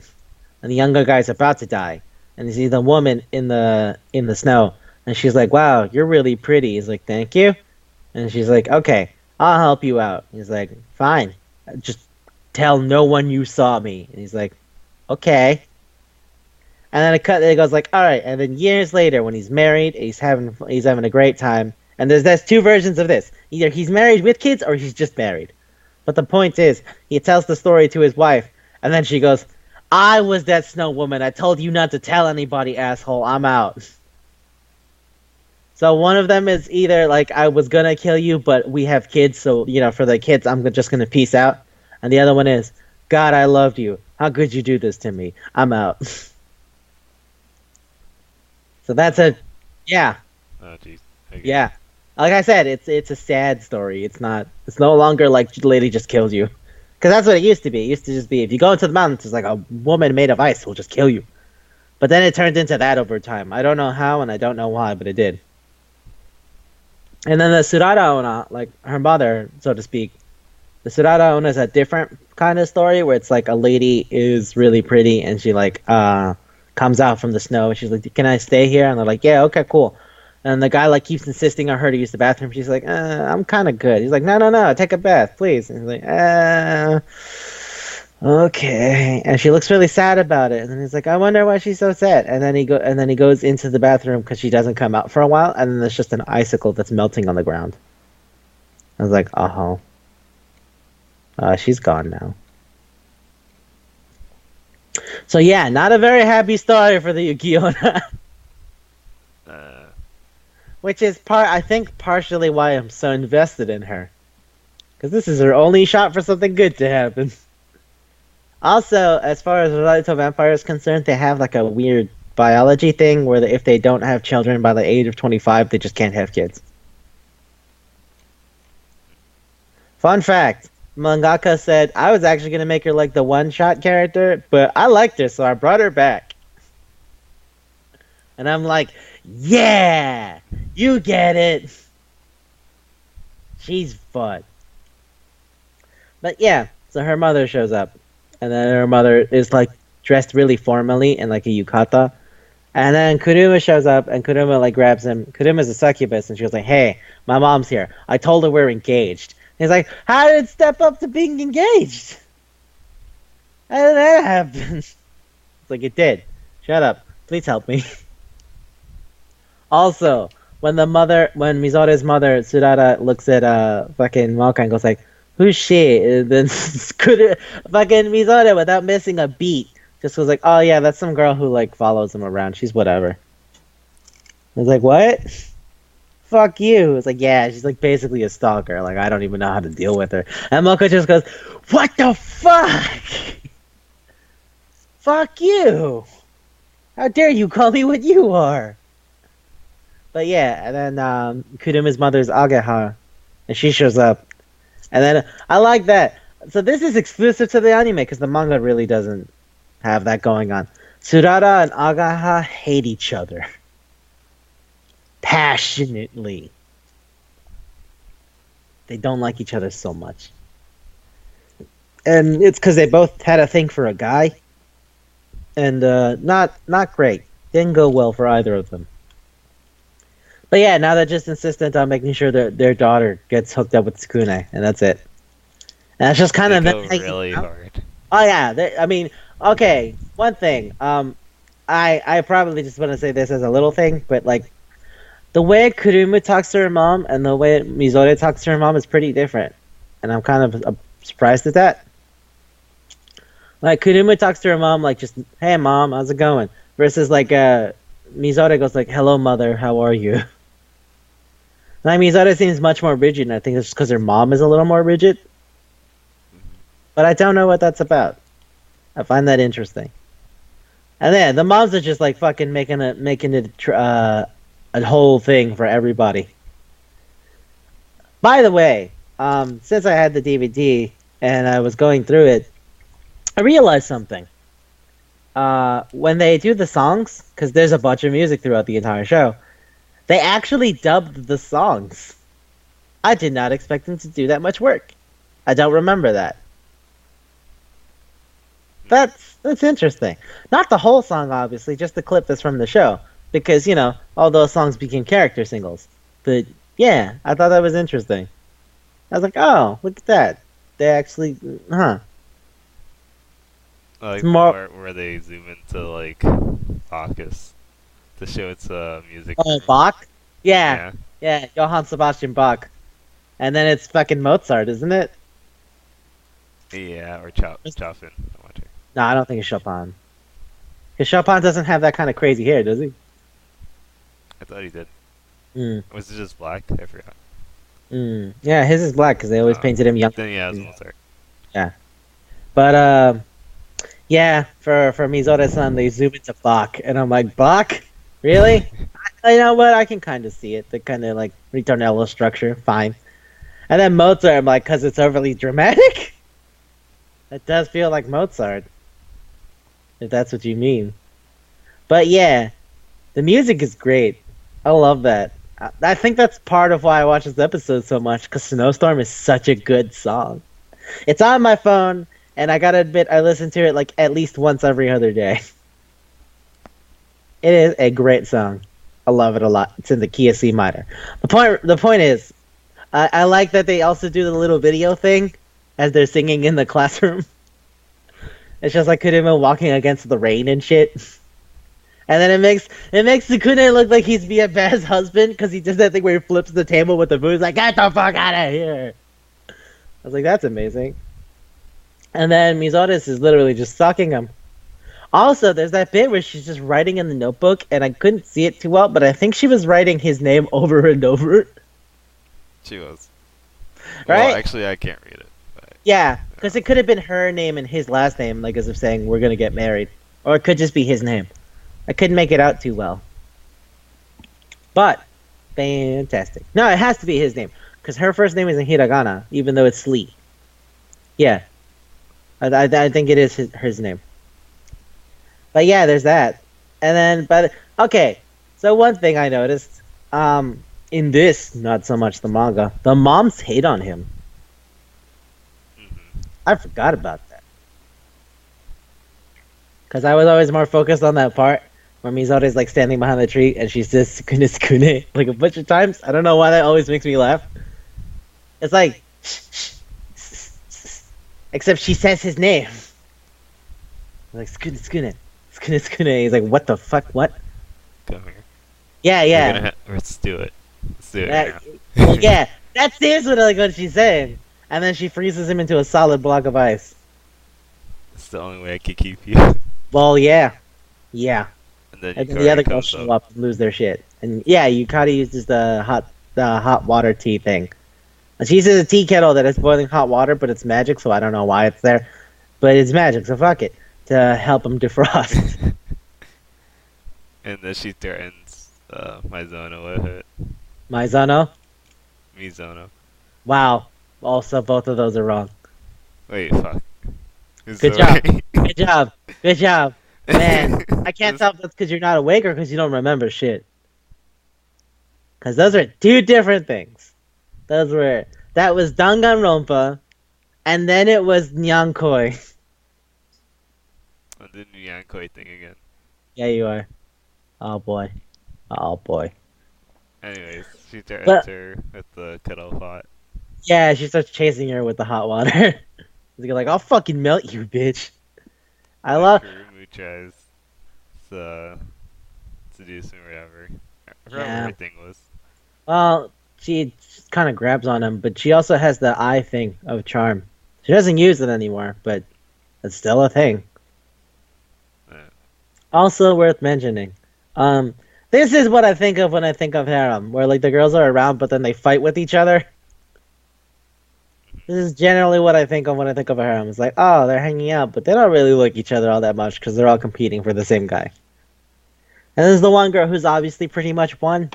and the younger guy's about to die. And you see the woman in the snow, and she's like, "Wow, you're really pretty." He's like, "Thank you," and she's like, "Okay, I'll help you out." He's like, "Fine, just tell no one you saw me." And he's like, "Okay." And then it goes like, all right. And then years later, when he's married, he's having a great time. And there's two versions of this. Either he's married with kids or he's just married. But the point is, he tells the story to his wife, and then she goes, "I was that snow woman. I told you not to tell anybody, asshole. I'm out." So one of them is either like, I was gonna kill you, but we have kids, so for the kids, I'm just gonna peace out. And the other one is, God, I loved you. How could you do this to me? I'm out. So that's yeah. Oh, jeez. Yeah. Like I said, it's a sad story. It's no longer like lady just killed you. Because that's what it used to be. It used to just be, if you go into the mountains, it's like a woman made of ice will just kill you. But then it turned into that over time. I don't know how and I don't know why, but it did. And then the Surada Onna, like her mother, so to speak, the Surada Onna is a different kind of story where it's like a lady is really pretty and she like comes out from the snow and she's like, "Can I stay here?" And they're like, "Yeah, okay, cool." And the guy like keeps insisting on her to use the bathroom. She's like, "I'm kind of good." He's like, No, take a bath, please." And he's like, Okay. And she looks really sad about it. And then he's like, I wonder why she's so sad. And then he goes into the bathroom because she doesn't come out for a while. And then there's just an icicle that's melting on the ground. I was like, oh, she's gone now. So yeah, not a very happy story for the Yukiona. Which is I think partially why I'm so invested in her. Because this is her only shot for something good to happen. Also, as far as Rosario Vampire is concerned, they have like a weird biology thing where if they don't have children by the age of 25, they just can't have kids. Fun fact. Mangaka said, I was actually going to make her like the one-shot character, but I liked her, so I brought her back. And I'm like, yeah! You get it! She's fun. But yeah, so her mother shows up. And then her mother is like dressed really formally in like a yukata. And then Kurumu shows up, and Kurumu like grabs him. Kurumu's a succubus, and she was like, hey, my mom's here. I told her we're engaged. He's like, how did it step up to being engaged? How did that happen? It's like, it did. Shut up. Please help me. Also, when Mizore's mother, Tsurada, looks at fucking Moka and goes like, who's she? And then fucking Mizore, without missing a beat, just was like, oh yeah, that's some girl who like follows him around. She's whatever. I was like, what? Fuck you. It's like, yeah, she's like basically a stalker. Like, I don't even know how to deal with her. And Mocha just goes, what the fuck? Fuck you. How dare you call me what you are? But yeah, and then Kurumu's mother's Ageha, and she shows up. And then, I like that. So this is exclusive to the anime, because the manga really doesn't have that going on. Tsurada and Ageha hate each other. Passionately. They don't like each other so much. And it's because they both had a thing for a guy. And not great. Didn't go well for either of them. But yeah, now they're just insistent on making sure that their daughter gets hooked up with Tsukune, and that's it. And that's just kind of really hard. Oh yeah, I mean, okay, one thing. I probably just want to say this as a little thing, but like, the way Kurumu talks to her mom and the way Mizore talks to her mom is pretty different. And I'm kind of surprised at that. Like, Kurumu talks to her mom like just, hey mom, how's it going? Versus like, Mizore goes like, hello mother, how are you? Like, Mizore seems much more rigid, and I think it's just because her mom is a little more rigid. But I don't know what that's about. I find that interesting. And then, the moms are just like fucking making it a whole thing for everybody. By the way, since I had the DVD and I was going through it, I realized something. When they do the songs, because there's a bunch of music throughout the entire show, they actually dubbed the songs. I did not expect them to do that much work. I don't remember that. That's interesting. Not the whole song, obviously, just the clip that's from the show. Because, you know, all those songs became character singles. But, yeah, I thought that was interesting. I was like, oh, look at that. They actually, huh. Like the part where they zoom into, like, Bacchus to show its music. Oh, Bach? Yeah. Johann Sebastian Bach. And then it's fucking Mozart, isn't it? Yeah, or Chopin. No, I don't think it's Chopin. Because Chopin doesn't have that kind of crazy hair, does he? I thought he did. Was it just black? I forgot. Yeah, his is black because they always painted him young. Then yeah, it was Mozart. Yeah. But, yeah, for Mizore-san, they zoom into Bach. And I'm like, Bach? Really? You know what? I can kind of see it. The kind of, like, ritornello structure. Fine. And then Mozart, I'm like, because it's overly dramatic? It does feel like Mozart. If that's what you mean. But yeah, the music is great. I love that. I think that's part of why I watch this episode so much, because Snowstorm is such a good song. It's on my phone, and I gotta admit, I listen to it like at least once every other day. It is a great song. I love it a lot. It's in the key of C minor. The point is, I like that they also do the little video thing as they're singing in the classroom. It's just like Kurumu walking against the rain and shit. And then it makes Sukune look like he's Miyabe's husband because he does that thing where he flips the table with the food. He's like, "Get the fuck out of here!" I was like, "That's amazing." And then Mizoris is literally just sucking him. Also, there's that bit where she's just writing in the notebook, and I couldn't see it too well, but I think she was writing his name over and over. She was. Right? Well, actually, I can't read it. But, Yeah, because it could have been her name and his last name, like as if saying we're gonna get married, or it could just be his name. I couldn't make it out too well, but fantastic. No, it has to be his name because her first name is in hiragana, even though it's Lee. Yeah, I think it is his name. But yeah, there's that, and then okay. So one thing I noticed, in this, not so much the manga, the moms hate on him. hmm I forgot about that. Because I was always more focused on that part where Mizore's like standing behind the tree and she says Sukune Sukune like a bunch of times. I don't know why that always makes me laugh. It's like, except she says his name. Like, Sukune Sukune. Sukune Sukune. He's like, what the fuck? What? Come here. Yeah, yeah. Let's do it. Let's do it That, now. well, yeah. That's seriously like what she's saying. And then she freezes him into a solid block of ice. It's the only way I can keep you. Well, yeah. Yeah. And then And then Yukari the other girls comes show up and lose their shit. And yeah, Yukari uses the hot water tea thing. And she uses a tea kettle that is boiling hot water, but it's magic, so I don't know why it's there. But it's magic, so fuck it. To help him defrost. And then she threatens Mizono with it. Maizono? Mizono. Wow. Also, both of those are wrong. Wait, fuck. Good job. Good job. Good job. Man, I can't tell if that's because you're not awake or because you don't remember shit. Because those are two different things. That was Danganronpa, and then it was Nyankoi. And then the Yankoi thing again. Yeah, you are. Oh boy. Oh boy. Anyways, she threatens But- her with the kettle pot. Yeah, she starts chasing her with the hot water. She's like, I'll fucking melt you, bitch. I love. Kurumu tries to do some whatever. I forgot what Yeah. her thing was. Well, she kind of grabs on him, but she also has the eye thing of charm. She doesn't use it anymore, but it's still a thing. Yeah. Also worth mentioning. This is what I think of when I think of harem, where like the girls are around, but then they fight with each other. This is generally what I think of when I think of a harem. It's like, oh, they're hanging out, but they don't really like each other all that much because they're all competing for the same guy. And there's the one girl who's obviously pretty much won,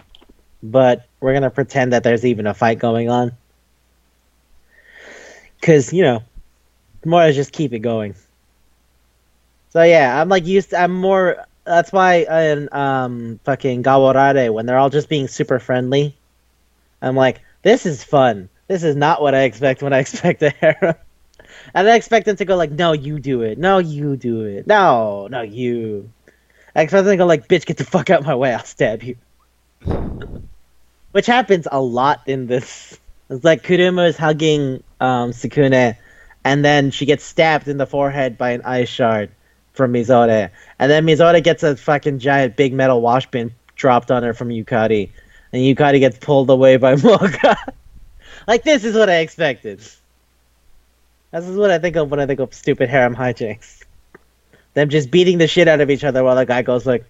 but we're gonna pretend that there's even a fight going on. Cause more is just keep it going. So yeah, I'm like I'm more. That's why in fucking Gawarare, when they're all just being super friendly, I'm like, this is fun. This is not what I expect when I expect a harem. And I expect them to go like, no, you do it. No, you do it. No, no, you. I expect them to go like, bitch, get the fuck out of my way. I'll stab you. Which happens a lot in this. It's like Kurumu is hugging Sukune, and then she gets stabbed in the forehead by an ice shard from Mizore. And then Mizore gets a fucking giant big metal wash bin dropped on her from Yukari. And Yukari gets pulled away by Moga. Like, this is what I expected. This is what I think of when I think of stupid harem hijinks. Them just beating the shit out of each other while the guy goes like,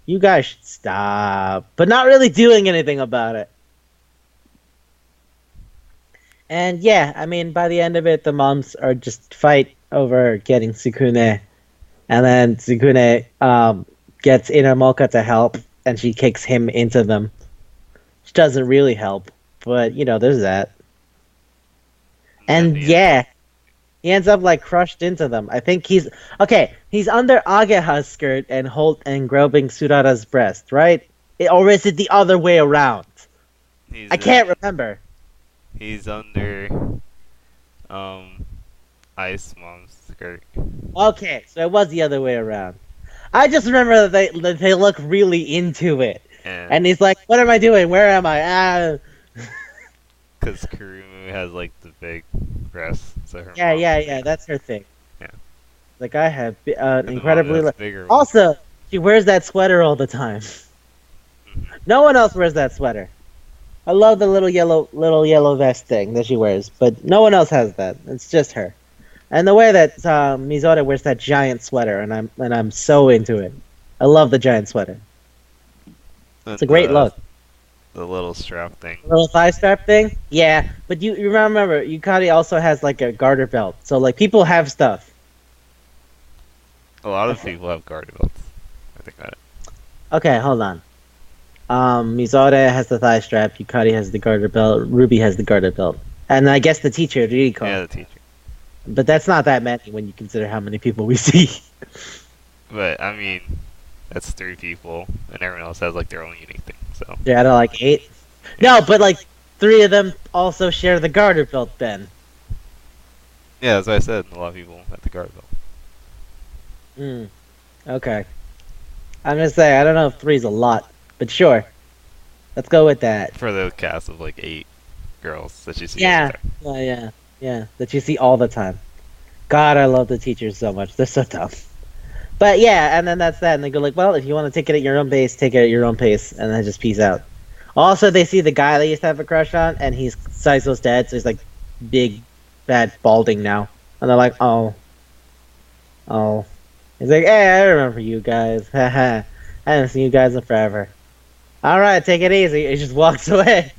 you guys should stop. But not really doing anything about it. And yeah, I mean, by the end of it, the moms are just fight over getting Sukune. And then Sukune gets Inamoka to help, and she kicks him into them. Which doesn't really help, but, there's that. And yeah, he ends up, like, crushed into them. I think he's under Ageha's skirt and grabbing Surara's breast, right? Or is it the other way around? I can't remember. He's under Ice Mom's skirt. Okay, so it was the other way around. I just remember that they look really into it. And he's like, what am I doing? Where am I? Because Kurumu has, like, the big breasts. So Yeah, that's her thing. Yeah. Like I have And the manga incredibly. has bigger ones. Also, she wears that sweater all the time. Mhm. No one else wears that sweater. I love the little yellow vest thing that she wears, but no one else has that. It's just her. And the way that Mizore wears that giant sweater, and I'm so into it. I love the giant sweater. It's a And great look. the little strap thing. The little thigh strap thing, yeah. But you remember, Yukari also has like a garter belt, so like people have stuff. A lot of people have garter belts. I think that. Okay, hold on. Mizore has the thigh strap, Yukari has the garter belt, Ruby has the garter belt, and I guess the teacher Yeah, Riko. the teacher. But that's not that many when you consider how many people we see. But I mean, that's three people, and everyone else has like their own unique thing. So Yeah, out of like 8. yeah, No, but like 3 of them also share the garter belt. Then. yeah, that's what I said. A lot of people have the garter belt. Hmm. Okay. I'm gonna say I don't know if 3's a lot, but sure. Let's go with that. For the cast of like 8 girls that you see Yeah. every time. Yeah. That you see all the time. God, I love the teachers so much. They're so dumb. But yeah, and then that's that, and they go like, well, if you want to take it at your own pace, take it at your own pace, and then just peace out. Also, they see the guy they used to have a crush on, and he's Saizo's dad, so he's like big, bad, balding now, and they're like, oh. He's like, hey, I remember you guys. Haha. I haven't seen you guys in forever. All right, take it easy. He just walks away.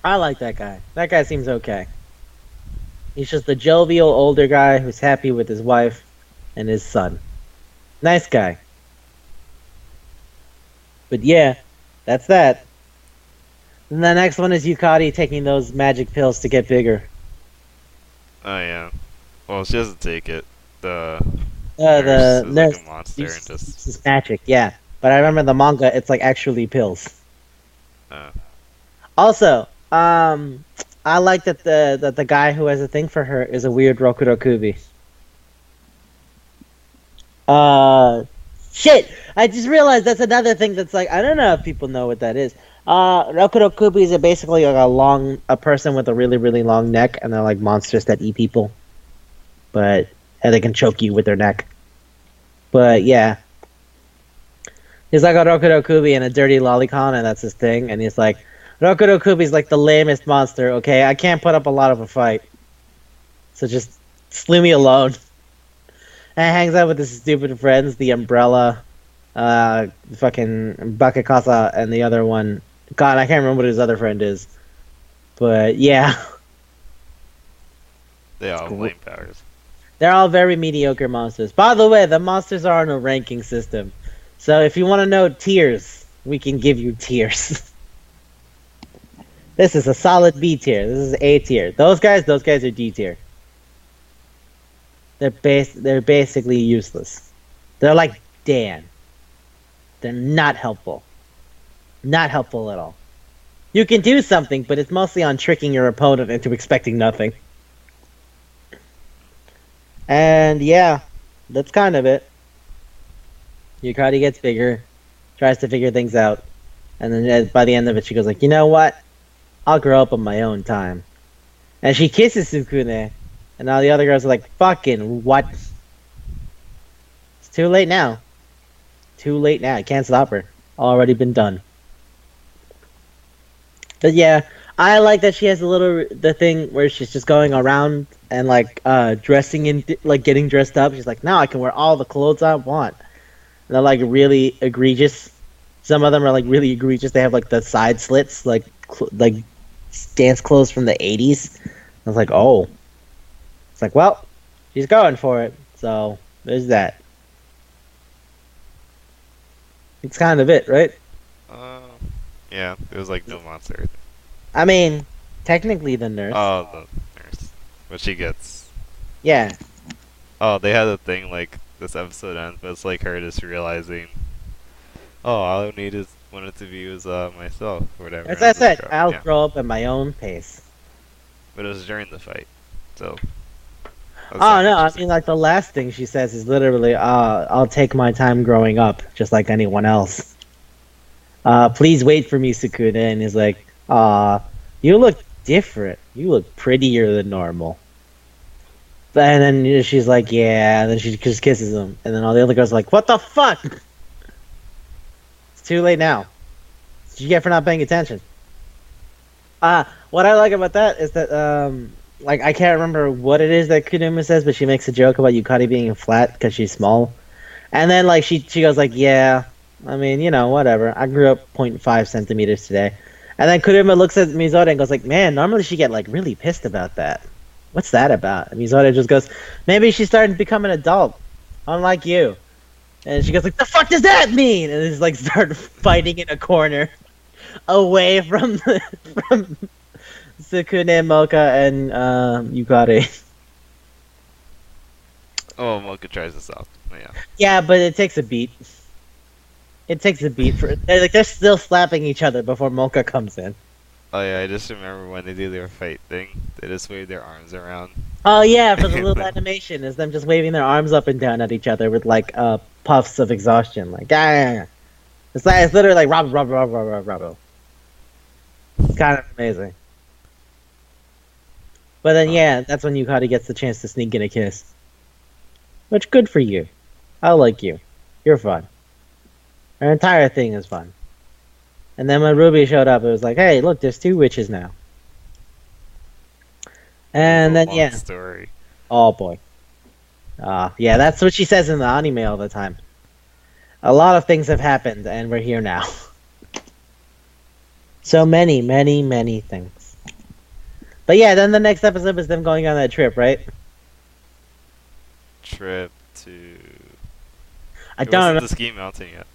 I like that guy. That guy seems okay. He's just a jovial older guy who's happy with his wife and his son. Nice guy. But yeah, that's that. And the next one is Yukari taking those magic pills to get bigger. Oh yeah. Well, she doesn't take it. The The nurse is nurse like a monster and just. uses magic, yeah. But I remember the manga, it's like actually pills. Uh, Also, I like that the guy who has a thing for her is a weird Rokurokubi. Shit! I just realized that's another thing that's like, I don't know if people know what that is. Rokurokubi is basically like a person with a really, really long neck, and they're like monsters that eat people. And they can choke you with their neck. But yeah. He's like a Rokurokubi and a dirty lolicon, and that's his thing, and he's like, Rokurokubi's like the lamest monster, okay? I can't put up a lot of a fight. So just leave me alone. And hangs out with his stupid friends, the Umbrella, fucking Bakakasa, and the other one. God, I can't remember what his other friend is. But yeah. they all have lame powers. They're all very mediocre monsters. By the way, the monsters are on a ranking system. So if you want to know tiers, we can give you tiers. This is a solid B tier. This is A tier. Those guys are D tier. They're basically useless. They're like Dan. They're not helpful. Not helpful at all. You can do something, but it's mostly on tricking your opponent into expecting nothing. And yeah, that's kind of it. Yukari gets bigger, tries to figure things out, and then by the end of it, she goes like, you know what? I'll grow up on my own time. And she kisses Sukune, and all the other girls are like, fucking what? It's too late now. Too late now. I can't stop her. Already been done. But yeah, I like that she has the thing where she's just going around and like dressing in like getting dressed up. She's like, now I can wear all the clothes I want. And they're like really egregious. Some of them are like really egregious. They have like the side slits, like dance clothes from the 80s. I was like, oh. It's like, well, she's going for it. So there's that. It's kind of it, right? Yeah, it was like no monster. I mean, technically the nurse. Oh, the nurse. But she gets. Yeah. Oh, they had a thing like this episode ends, but it's like her just realizing, oh, all I wanted to be was myself or whatever. As I said, I'll yeah. grow up at my own pace. But it was during the fight, so. Oh no, I mean like the last thing she says is literally, I'll take my time growing up, just like anyone else. Please wait for me, Sukune, and he's like, you look different. You look prettier than normal. And then she's like, yeah, and then she just kisses him. And then all the other girls are like, what the fuck? It's too late now. What you get for not paying attention? What I like about that is that, like, I can't remember what it is that Kurumu says, but she makes a joke about Yukari being flat because she's small. And then, like, she goes like, yeah, I mean, whatever. I grew up 0.5 centimeters today. And then Kuruma looks at Mizore and goes like, man, normally she get, like, really pissed about that. What's that about? And Mizore just goes, maybe she's starting to become an adult, unlike you. And she goes like, the fuck does that mean? And just, like, start fighting in a corner away from from Sukune, Mocha, and Yukari. Oh, Mocha tries to stop. Yeah. Yeah, but it takes a beat. It takes a beat for they're still slapping each other before Mocha comes in. Oh yeah, I just remember when they do their fight thing, they just wave their arms around. Oh yeah, for the little animation is them just waving their arms up and down at each other with like puffs of exhaustion, like ah. It's literally like Robo. It's kind of amazing. But then yeah, that's when Yukari gets the chance to sneak in a kiss. Which good for you. I like you. You're fun. Our entire thing is fun. And then when Ruby showed up, it was like, hey, look, there's 2 witches now. And then, yeah. Story. Oh, boy. Yeah, that's what she says in the anime all the time. A lot of things have happened, and we're here now. So many, many, many things. But yeah, then the next episode is them going on that trip, right? Trip to... I don't remember. the ski mountain yet.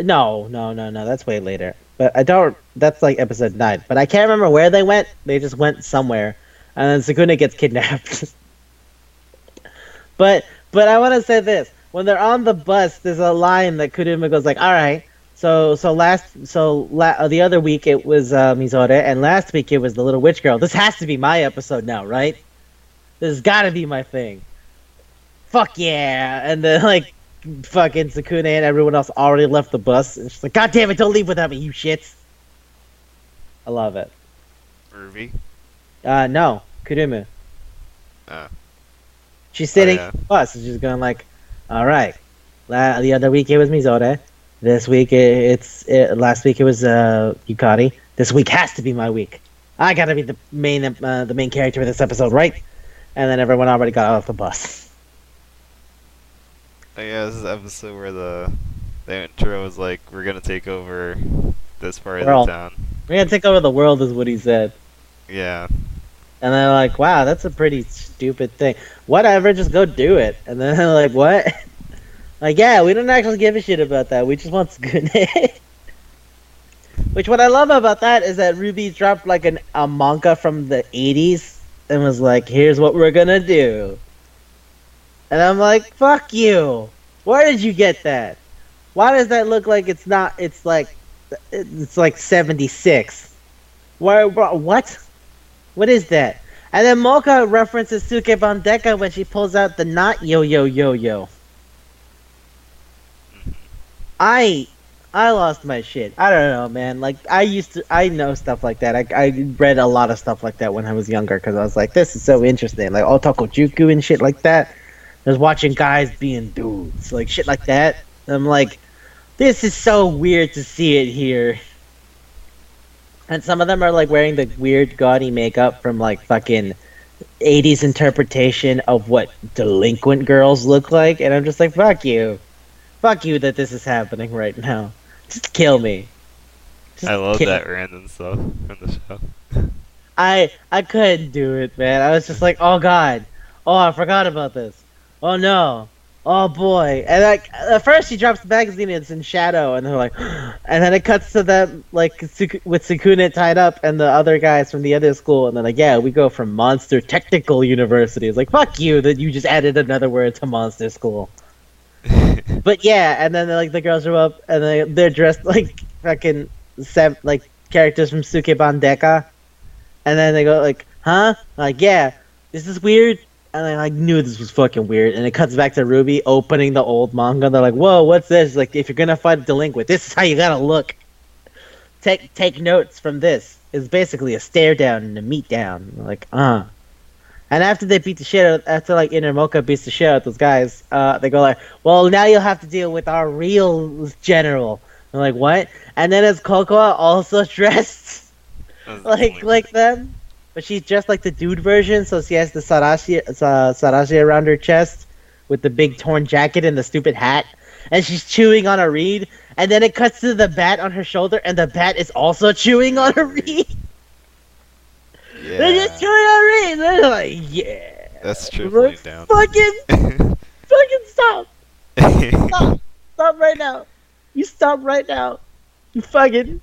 No, that's way later. But I don't. That's like episode 9. But I can't remember where they went. They just went somewhere, and then Sukune gets kidnapped. but I want to say this: when they're on the bus, there's a line that Kuruma goes like, "All right, so the other week it was Mizore, and last week it was the little witch girl. This has to be my episode now, right? This has got to be my thing. Fuck yeah!" And then like. Fucking Sukune and everyone else already left the bus. And she's like, God damn it, don't leave without me, you shits. I love it. Ruby? No. Kurumu. She's sitting in the bus and she's going like, alright. The other week it was Mizore. This week last week it was Yukari. This week has to be my week. I gotta be the main character of this episode, right? And then everyone already got off the bus. Oh yeah, this is the episode where the intro was like, we're gonna take over this part of the town. We're gonna take over the world is what he said. Yeah. And they're like, wow, that's a pretty stupid thing. Whatever, just go do it. And then they're like, what? Like, yeah, we don't actually give a shit about that. We just want Sukune. Which what I love about that is that Ruby dropped like a manga from the 80s and was like, here's what we're gonna do. And I'm like, fuck you. Where did you get that? Why does that look like it's like 76? What? What is that? And then Mocha references Suke Bandeka when she pulls out the not yo. I lost my shit. I don't know, man. Like, I know stuff like that. I read a lot of stuff like that when I was younger because I was like, this is so interesting. Like, Otoko Juku and shit like that. I was watching guys being dudes, like shit like that. I'm like, this is so weird to see it here. And some of them are like wearing the weird gaudy makeup from like fucking 80s interpretation of what delinquent girls look like. And I'm just like, fuck you. Fuck you that this is happening right now. Just kill me. I love that random stuff from the show. I couldn't do it, man. I was just like, oh god. Oh, I forgot about this. Oh no! Oh boy! And like at first, she drops the magazine and it's in shadow, and they're like, and then it cuts to them like with Sukune tied up and the other guys from the other school, and they're like, yeah, we go from Monster Technical University. It's like, fuck you that you just added another word to Monster School. But yeah, and then like the girls show up and they're dressed like fucking like characters from Suke Bandeka, and then they go like, huh? Like, yeah, this is weird. And I knew this was fucking weird. And it cuts back to Ruby opening the old manga. They're like, whoa, what's this? Like, if you're gonna fight a delinquent, this is how you gotta look. Take notes from this. It's basically a stare down and a meet down. Like, And after they beat the shit out, after like Inner Mocha beats the shit out of those guys, they go like, "Well, now you'll have to deal with our real general." I'm like, "What?" And then is Cocoa also dressed like them, but she's just like the dude version, so she has the Sarashi around her chest with the big torn jacket and the stupid hat, and she's chewing on a reed. And then it cuts to the bat on her shoulder, and the bat is also chewing on a reed. Yeah. They're just chewing on reeds. They're like, yeah. That's tripling down. Fucking stop. Stop right now. You stop right now. You fucking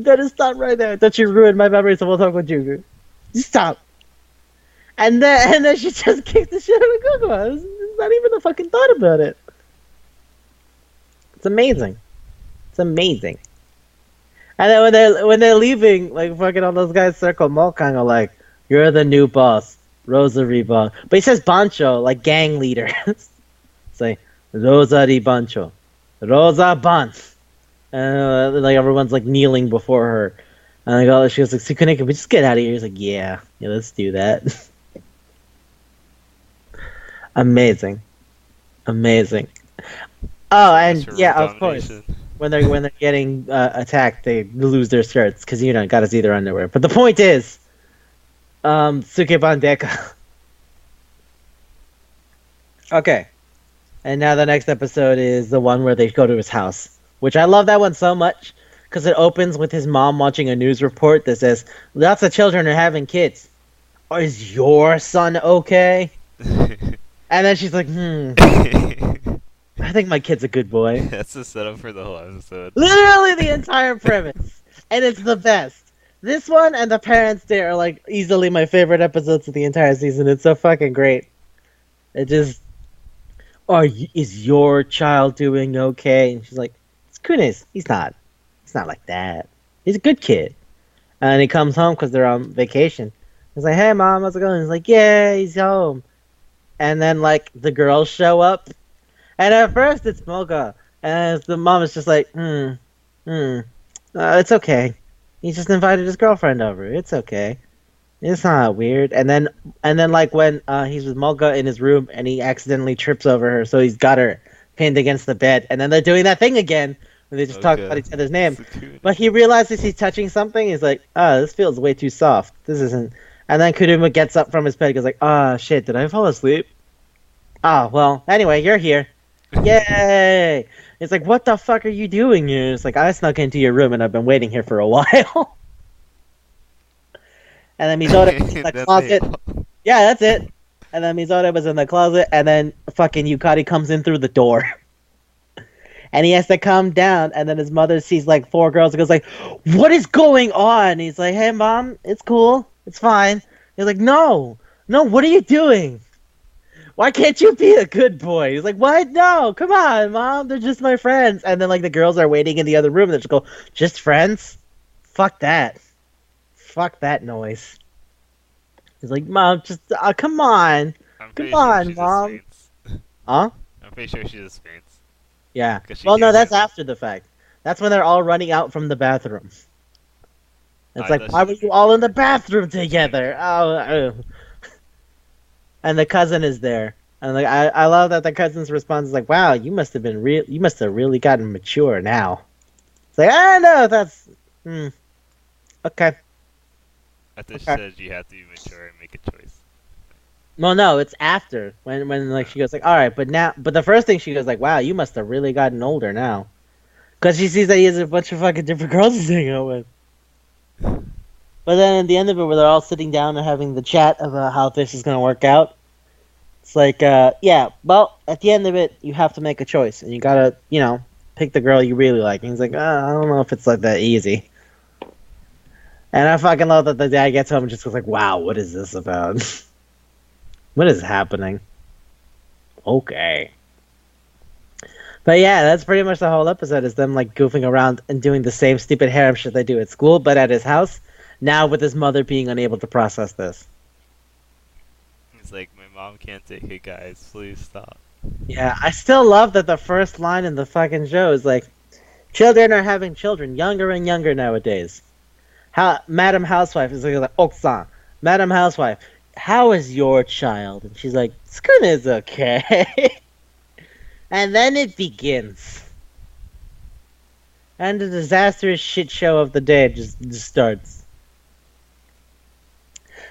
better stop right now. Don't you ruin my memories of Otoko Jugu. You stop. And then she just kicked the shit out of Goku. It's not even a fucking thought about it. It's amazing. It's amazing. And then when they're leaving, like fucking all those guys circle Molkang are like, "You're the new boss, Rosary boss." But he says Bancho, like gang leader. It's like Rosary Bancho, Rosa Ban, and like everyone's like kneeling before her. And she goes like, "Sukune, can we just get out of here?" He's like, "Yeah, let's do that." Amazing. Oh, and yeah, of course. When they're getting attacked, they lose their skirts because gotta see their underwear. But the point is, Sukeban Deka. Okay, and now the next episode is the one where they go to his house, which I love that one so much because it opens with his mom watching a news report that says lots of children are having kids. Is your son okay? And then she's like, I think my kid's a good boy. That's the setup for the whole episode. Literally the entire premise. And it's the best. This one and The Parents' Day are like easily my favorite episodes of the entire season. It's so fucking great. It just... is your child doing okay? And she's like, it's Kunis. He's not. It's not like that. He's a good kid. And he comes home because they're on vacation. He's like, hey, Mom, how's it going? He's like, yeah, he's home. And then, like, the girls show up. And at first, it's Mocha. And the mom is just like, it's okay. He just invited his girlfriend over. It's okay. It's not weird. And then, like, when he's with Mocha in his room, and he accidentally trips over her, so he's got her pinned against the bed. And then they're doing that thing again, where they just talk about each other's name. But he realizes he's touching something. He's like, this feels way too soft. This isn't... And then Kurumu gets up from his bed and goes like, shit, did I fall asleep? Well, anyway, you're here. Yay! It's like, what the fuck are you doing here? It's like, I snuck into your room and I've been waiting here for a while. And then Mizore was in the closet. Yeah, that's it. And then Mizore was in the closet, and then fucking Yukari comes in through the door. And he has to calm down, and then his mother sees like 4 girls and goes like, what is going on? He's like, hey mom, it's cool. It's fine. He's like, no, what are you doing? Why can't you be a good boy? He's like, what? No, come on, mom. They're just my friends. And then like the girls are waiting in the other room. And they just go, just friends? Fuck that. Fuck that noise. He's like, mom, just come on. Come on, mom. Huh? I'm pretty sure she just faints. Yeah. Well, no, that's after the fact. That's when they're all running out from the bathroom. It's like, why were you all in the bathroom together? Oh. And the cousin is there, and like I love that the cousin's response is like, "Wow, you must have been real. You must have really gotten mature now." It's like, no, that's okay. I thought she said you have to be mature and make a choice. Well, no, it's after when like she goes like, "All right, but the first thing she goes like, wow, you must have really gotten older now," because she sees that he has a bunch of fucking different girls he's hanging out with. But then at the end of it, where they're all sitting down and having the chat about how this is going to work out, it's like, yeah, well, at the end of it, you have to make a choice. And you got to, pick the girl you really like. And he's like, I don't know if it's like that easy. And I fucking love that the dad gets home and just goes like, wow, what is this about? What is happening? Okay. But yeah, that's pretty much the whole episode, is them like goofing around and doing the same stupid harem shit they do at school, but at his house. Now with his mother being unable to process this. He's like, my mom can't take it, guys. Please stop. Yeah, I still love that the first line in the fucking show is like, children are having children younger and younger nowadays. Madam Housewife is like, Oksan, Madam Housewife, how is your child? And she's like, Skun is okay. And then it begins. And the disastrous shit show of the day just starts.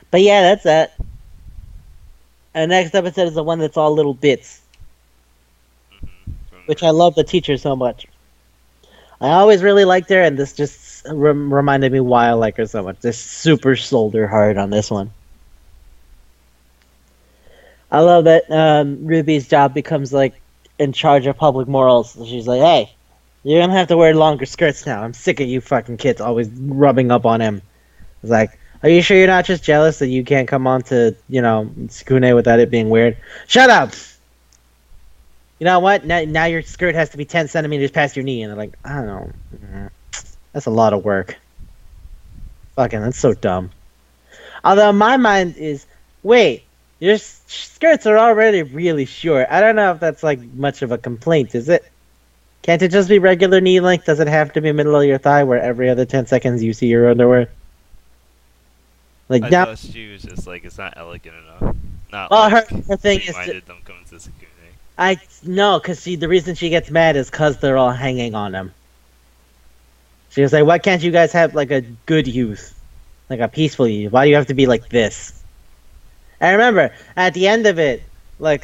But yeah, that's that. And the next episode is the one that's all little bits, which I love the teacher so much. I always really liked her, and this just reminded me why I like her so much. This super shoulder hard on this one. I love that Ruby's job becomes like in charge of public morals. She's like, "Hey, you're gonna have to wear longer skirts now. I'm sick of you fucking kids always rubbing up on him." It's like, are you sure you're not just jealous that you can't come on to, Sukune without it being weird? Shut up! You know what? Now your skirt has to be 10 centimeters past your knee. And they're like, I don't know. That's a lot of work. Fucking, that's so dumb. Although my mind is, wait, your skirts are already really short. I don't know if that's like much of a complaint, is it? Can't it just be regular knee length? Does it have to be middle of your thigh where every other 10 seconds you see your underwear? Like I now, thought she was just like, it's not elegant enough. Not well, like her thing is minded them coming to Sukune. no, because the reason she gets mad is because they're all hanging on him. She was like, why can't you guys have like a good youth? Like a peaceful youth? Why do you have to be like this? I remember at the end of it, like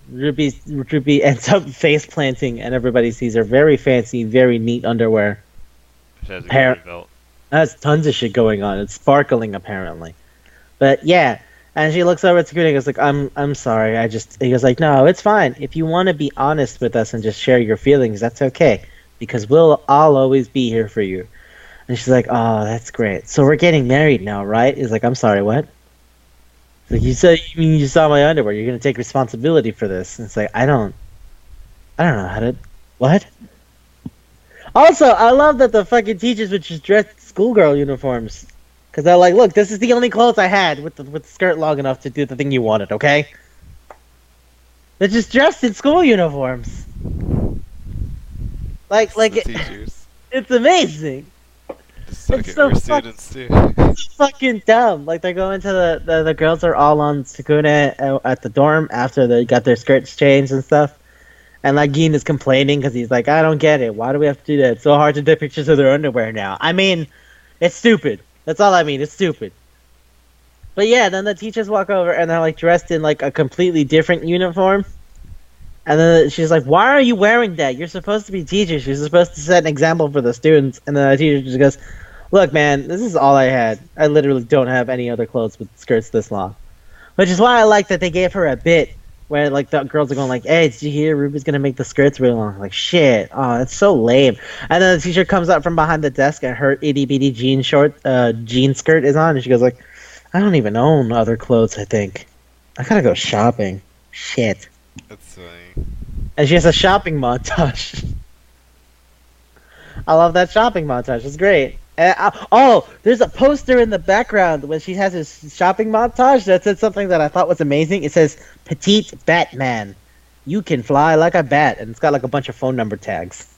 Ruby ends up face planting, and everybody sees her very fancy, very neat underwear. She has a good belt. Has tons of shit going on. It's sparkling apparently, but yeah. And she looks over at Sakuna and goes like, I'm sorry. He goes like, no, it's fine. If you want to be honest with us and just share your feelings, that's okay, because I'll always be here for you. And she's like, oh, that's great. So we're getting married now, right? He's like, I'm sorry, what? Like, you mean you saw my underwear? You're gonna take responsibility for this? And it's like, I don't know how to. What? Also, I love that the fucking teachers would just dress schoolgirl uniforms, because they're like, look, this is the only clothes I had with the skirt long enough to do the thing you wanted. Okay? They're just dressed in school uniforms. It's amazing. It's so students too. It's fucking dumb. Like they're going to the girls are all on Sukune at the dorm after they got their skirts changed and stuff. And like Gin is complaining because he's like, I don't get it. Why do we have to do that? It's so hard to take pictures of their underwear now. I mean, it's stupid. That's all I mean. It's stupid. But yeah, then the teachers walk over and they're like dressed in like a completely different uniform. And then she's like, why are you wearing that? You're supposed to be teachers. You're supposed to set an example for the students. And then the teacher just goes, look, man, this is all I had. I literally don't have any other clothes with skirts this long. Which is why I like that they gave her a bit where like the girls are going like, hey, did you hear Ruby's gonna make the skirts really long? Like, shit, oh, it's so lame. And then the teacher comes up from behind the desk and her itty bitty jean skirt is on, and she goes like, I don't even own other clothes, I think. I gotta go shopping. Shit. That's funny. And she has a shopping montage. I love that shopping montage. It's great. There's a poster in the background when she has her shopping montage that said something that I thought was amazing. It says, Petite Batman. You can fly like a bat. And it's got like a bunch of phone number tags.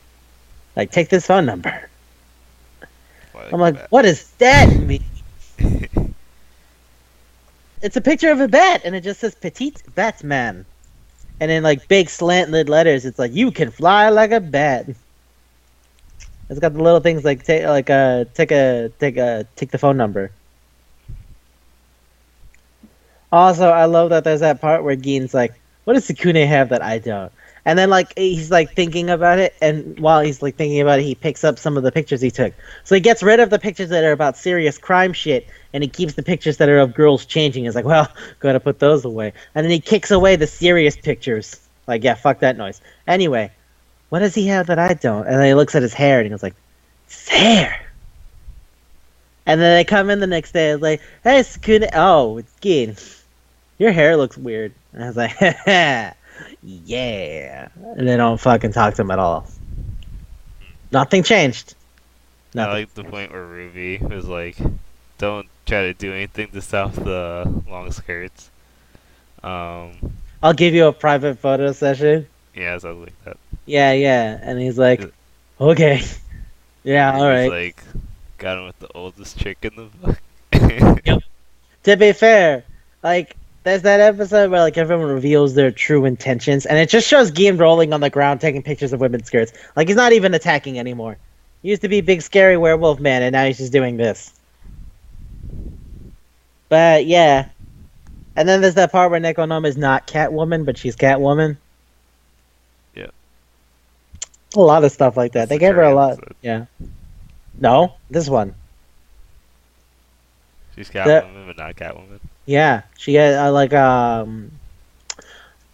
Like, take this phone number. I'm like, what does that mean? It's a picture of a bat, and it just says Petite Batman. And in like big slanted letters, it's like, you can fly like a bat. It's got the little things like take the phone number. Also, I love that there's that part where Gin's like, what does Sukune have that I don't? And then like he's like thinking about it, and while he's like thinking about it, he picks up some of the pictures he took. So he gets rid of the pictures that are about serious crime shit, and he keeps the pictures that are of girls changing. He's like, well, gotta put those away. And then he kicks away the serious pictures. Like, yeah, fuck that noise. Anyway, what does he have that I don't? And then he looks at his hair, and he goes like, it's hair. And then they come in the next day, and it's like, hey, Sukune, oh, it's Gin. Your hair looks weird. And I was like, yeah. And they don't fucking talk to him at all. Nothing changed. Nothing. I like the point where Ruby was like, don't try to do anything to stop the long skirts. I'll give you a private photo session. Yeah, something like that. Yeah. And he's like, okay. Yeah, alright. He's like, got him with the oldest trick in the book. Yep. To be fair, Like, there's that episode where like everyone reveals their true intentions, and it just shows Gian rolling on the ground taking pictures of women's skirts. Like he's not even attacking anymore. He used to be big scary werewolf man, and now he's just doing this. But yeah, and then there's that part where Nekonoma is not Catwoman, but she's Catwoman. Yeah. A lot of stuff like that. That's They the gave her a current lot. episode. Yeah. No, this one. She's The Catwoman, but not Catwoman. yeah, she had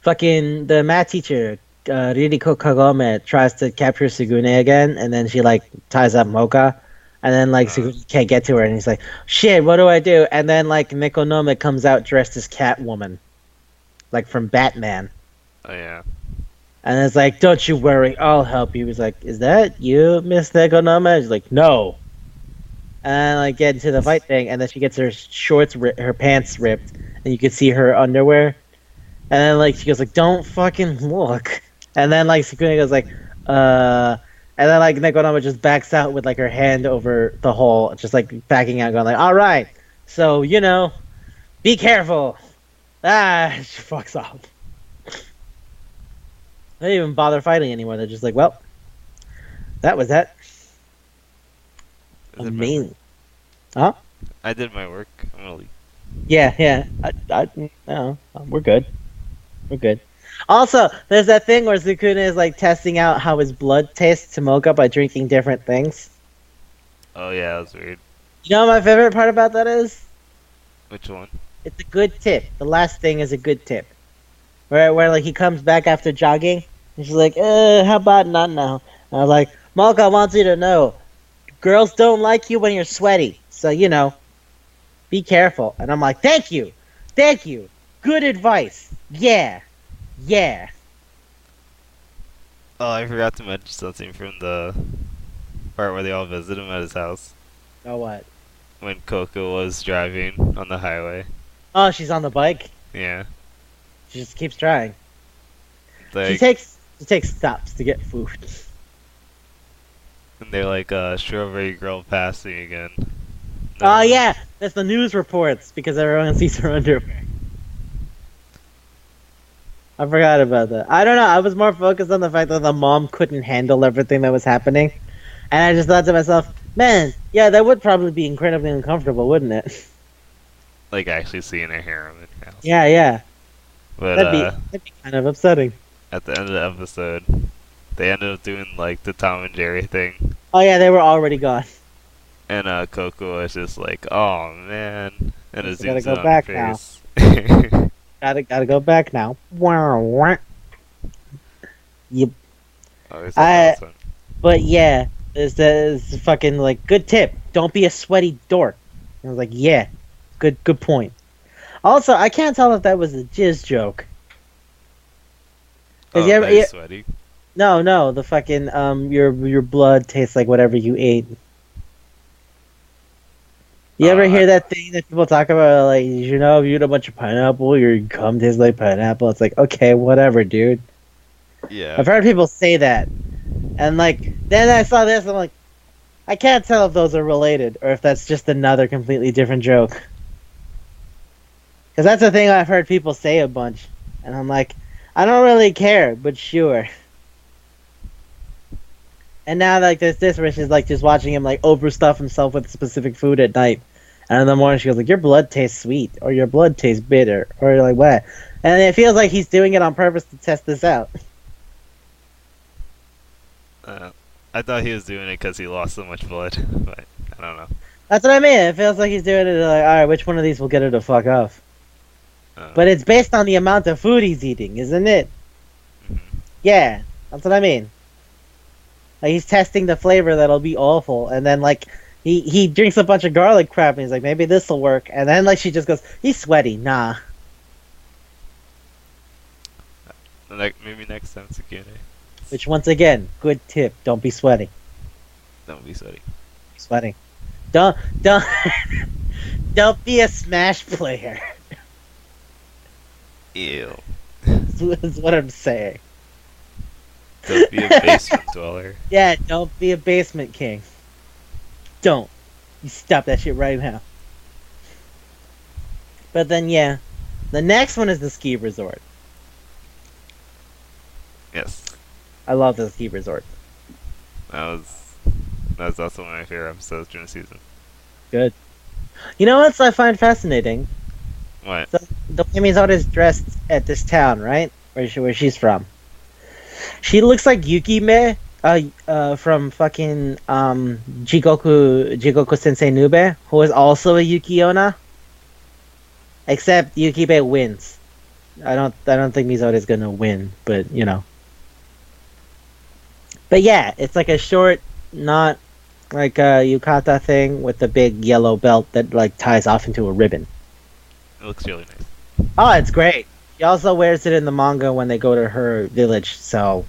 fucking the math teacher, Ririko Kagome tries to capture Sugune again, and then she like ties up Mocha, and then like Uh, Sugune can't get to her, and he's like, "Shit, what do I do?" And then like Nekonome comes out dressed as Catwoman, like from Batman, oh yeah. and it's like, "Don't you worry, I'll help you." He's like, "Is that you, Miss Nekonome?" She's like, "No." And like get into the fight thing, and then she gets her her pants ripped, and you can see her underwear. And then like she goes like, "Don't fucking look." And then like Sukune goes like, and then like Nekonoma just backs out with like her hand over the hole, just like backing out, going like, "All right, so be careful." She fucks off. They don't even bother fighting anymore. They're just like, "Well, that was that." I did my work. Amazing. Huh? I did my work. I'm gonna leave. Yeah. No, we're good. We're good. Also, there's that thing where Sukune is like testing out how his blood tastes to Mocha by drinking different things. Oh yeah, that was weird. You know what my favorite part about that is? Which one? It's a good tip. The last thing is a good tip. Where like he comes back after jogging, and she's like, how about not now? And I was like, Mocha wants you to know, girls don't like you when you're sweaty. So, be careful. And I'm like, thank you. Good advice. Yeah. Oh, I forgot to mention something from the part where they all visit him at his house. Oh, what? When Coco was driving on the highway. Oh, she's on the bike. Yeah. She just keeps trying. Like, She takes stops to get food. and they're like, strawberry girl passing again. Oh yeah, that's the news reports because everyone sees her underwear. I forgot about that. I don't know. I was more focused on the fact that the mom couldn't handle everything that was happening, and I just thought to myself, man, yeah, that would probably be incredibly uncomfortable, wouldn't it? Like actually seeing her hair on the house. Yeah. But That'd be kind of upsetting. at the end of the episode, they ended up doing like the Tom and Jerry thing. Oh yeah, they were already gone. And Coco was just like, "Oh man," and it Gotta zooms go in on her back now. face. Gotta go back now. Yep. Always that one. But yeah, is fucking like good tip. Don't be a sweaty dork. I was like, yeah, good point. Also, I can't tell if that was a jizz joke. Oh, You ever- nice sweaty. No, the fucking your blood tastes like whatever you ate. You ever hear that thing that people talk about, like, if you eat a bunch of pineapple, your cum tastes like pineapple? It's like, okay, whatever, dude. Yeah. I've heard people say that. And, like, then I saw this, I'm like, I can't tell if those are related, or if that's just another completely different joke. Because that's the thing I've heard people say a bunch. And I'm like, I don't really care, but sure. And now, like, there's this where she's, like, just watching him, like, overstuff himself with specific food at night. And in the morning, she goes, like, your blood tastes sweet, or your blood tastes bitter, or, like, what? And it feels like he's doing it on purpose to test this out. I thought he was doing it because he lost so much blood, but I don't know. That's what I mean. It feels like he's doing it, like, alright, which one of these will get her to fuck off? But it's based on the amount of food he's eating, isn't it? Mhm. Yeah, that's what I mean. Like, he's testing the flavor that'll be awful, and then, like, he drinks a bunch of garlic crap, and he's like, maybe this'll work. And then, like, she just goes, he's sweaty. Nah. Like maybe next time it's a Q&A. Which, once again, good tip. Don't be sweaty. Don't be sweaty. Be sweaty. Don't don't be a Smash player. Ew. That's what I'm saying. Don't be a basement dweller. Yeah, don't be a basement king. Don't. You stop that shit right now. But then, yeah. The next one is the ski resort. Yes. I love the ski resort. That was that was also one of my favorite episodes during the season. Good. You know what I find fascinating? What? So the way Mizore is dressed at this town, right? Where she's from. She looks like Yukime, from fucking Jigoku Sensei Nube, who is also a Yukiona. Except Yukime wins. I don't think Mizore is gonna win, but you know. But yeah, it's like a short, not like a yukata thing with the big yellow belt that like ties off into a ribbon. It looks really nice. Oh, it's great. She also wears it in the manga when they go to her village, so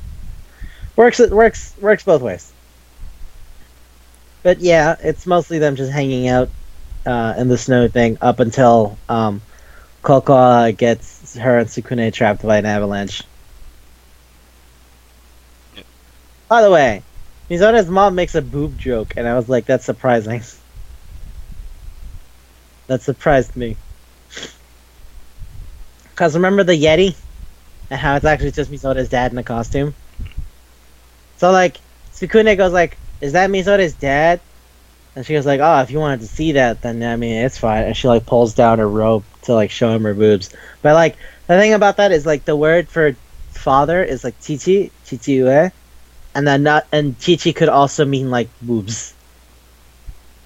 works both ways. But yeah, it's mostly them just hanging out in the snow thing up until Coco gets her and Sukune trapped by an avalanche. Yeah. By the way, Mizore's mom makes a boob joke, and I was like, that's surprising. That surprised me. Because remember the Yeti? And how it's actually just Mizore's dad in a costume? So, like, Sukune goes like, is that Mizore's dad? And she goes like, oh, if you wanted to see that, then, I mean, it's fine. And she, like, pulls down her robe to, like, show him her boobs. But, like, the thing about that is, like, the word for father is, like, chichiue. And then and chichi could also mean, like, boobs.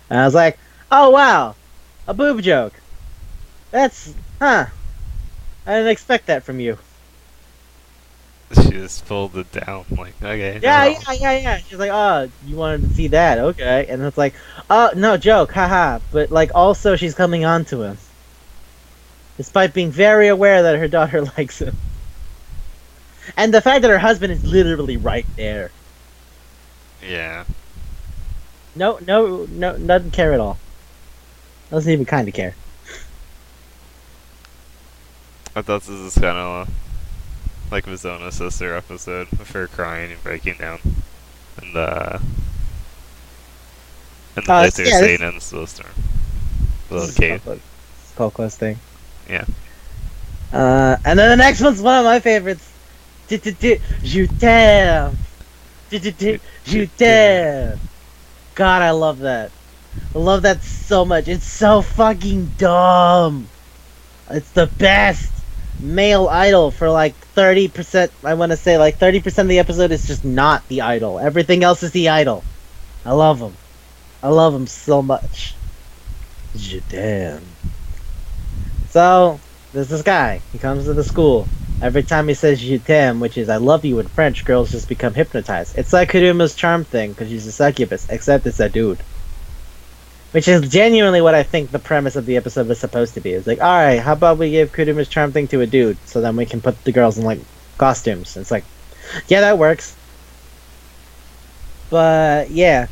And I was like, oh, wow. A boob joke. That's, huh. I didn't expect that from you. She just pulled it down. Like, okay. Yeah. She's like, oh, you wanted to see that, okay. And it's like, oh, no, joke, haha. But, like, also she's coming on to him. Despite being very aware that her daughter likes him. And the fact that her husband is literally right there. Yeah. No, doesn't care at all. Doesn't even kind of care. I thought this was kind of like Mizona's sister episode with her crying and breaking down. And the place they were staying in the snowstorm. The little cave. Coco's thing. Yeah. And then the next one's one of my favorites. Je t'aime. Je t'aime. God, I love that. I love that so much. It's so fucking dumb. It's the best. Male idol for like 30%. I want to say like 30% of the episode is just not the idol. Everything else is the idol. I love him. I love him so much. Je t'aime. So, there's this guy. He comes to the school. Every time he says je t'aime, which is I love you in French, girls just become hypnotized. It's like Kurumu's charm thing, because she's a succubus, except it's a dude. Which is genuinely what I think the premise of the episode was supposed to be. It's like, alright, how about we give Kurumu's charm thing to a dude, so then we can put the girls in, like, costumes. It's like, yeah, that works. But, yeah.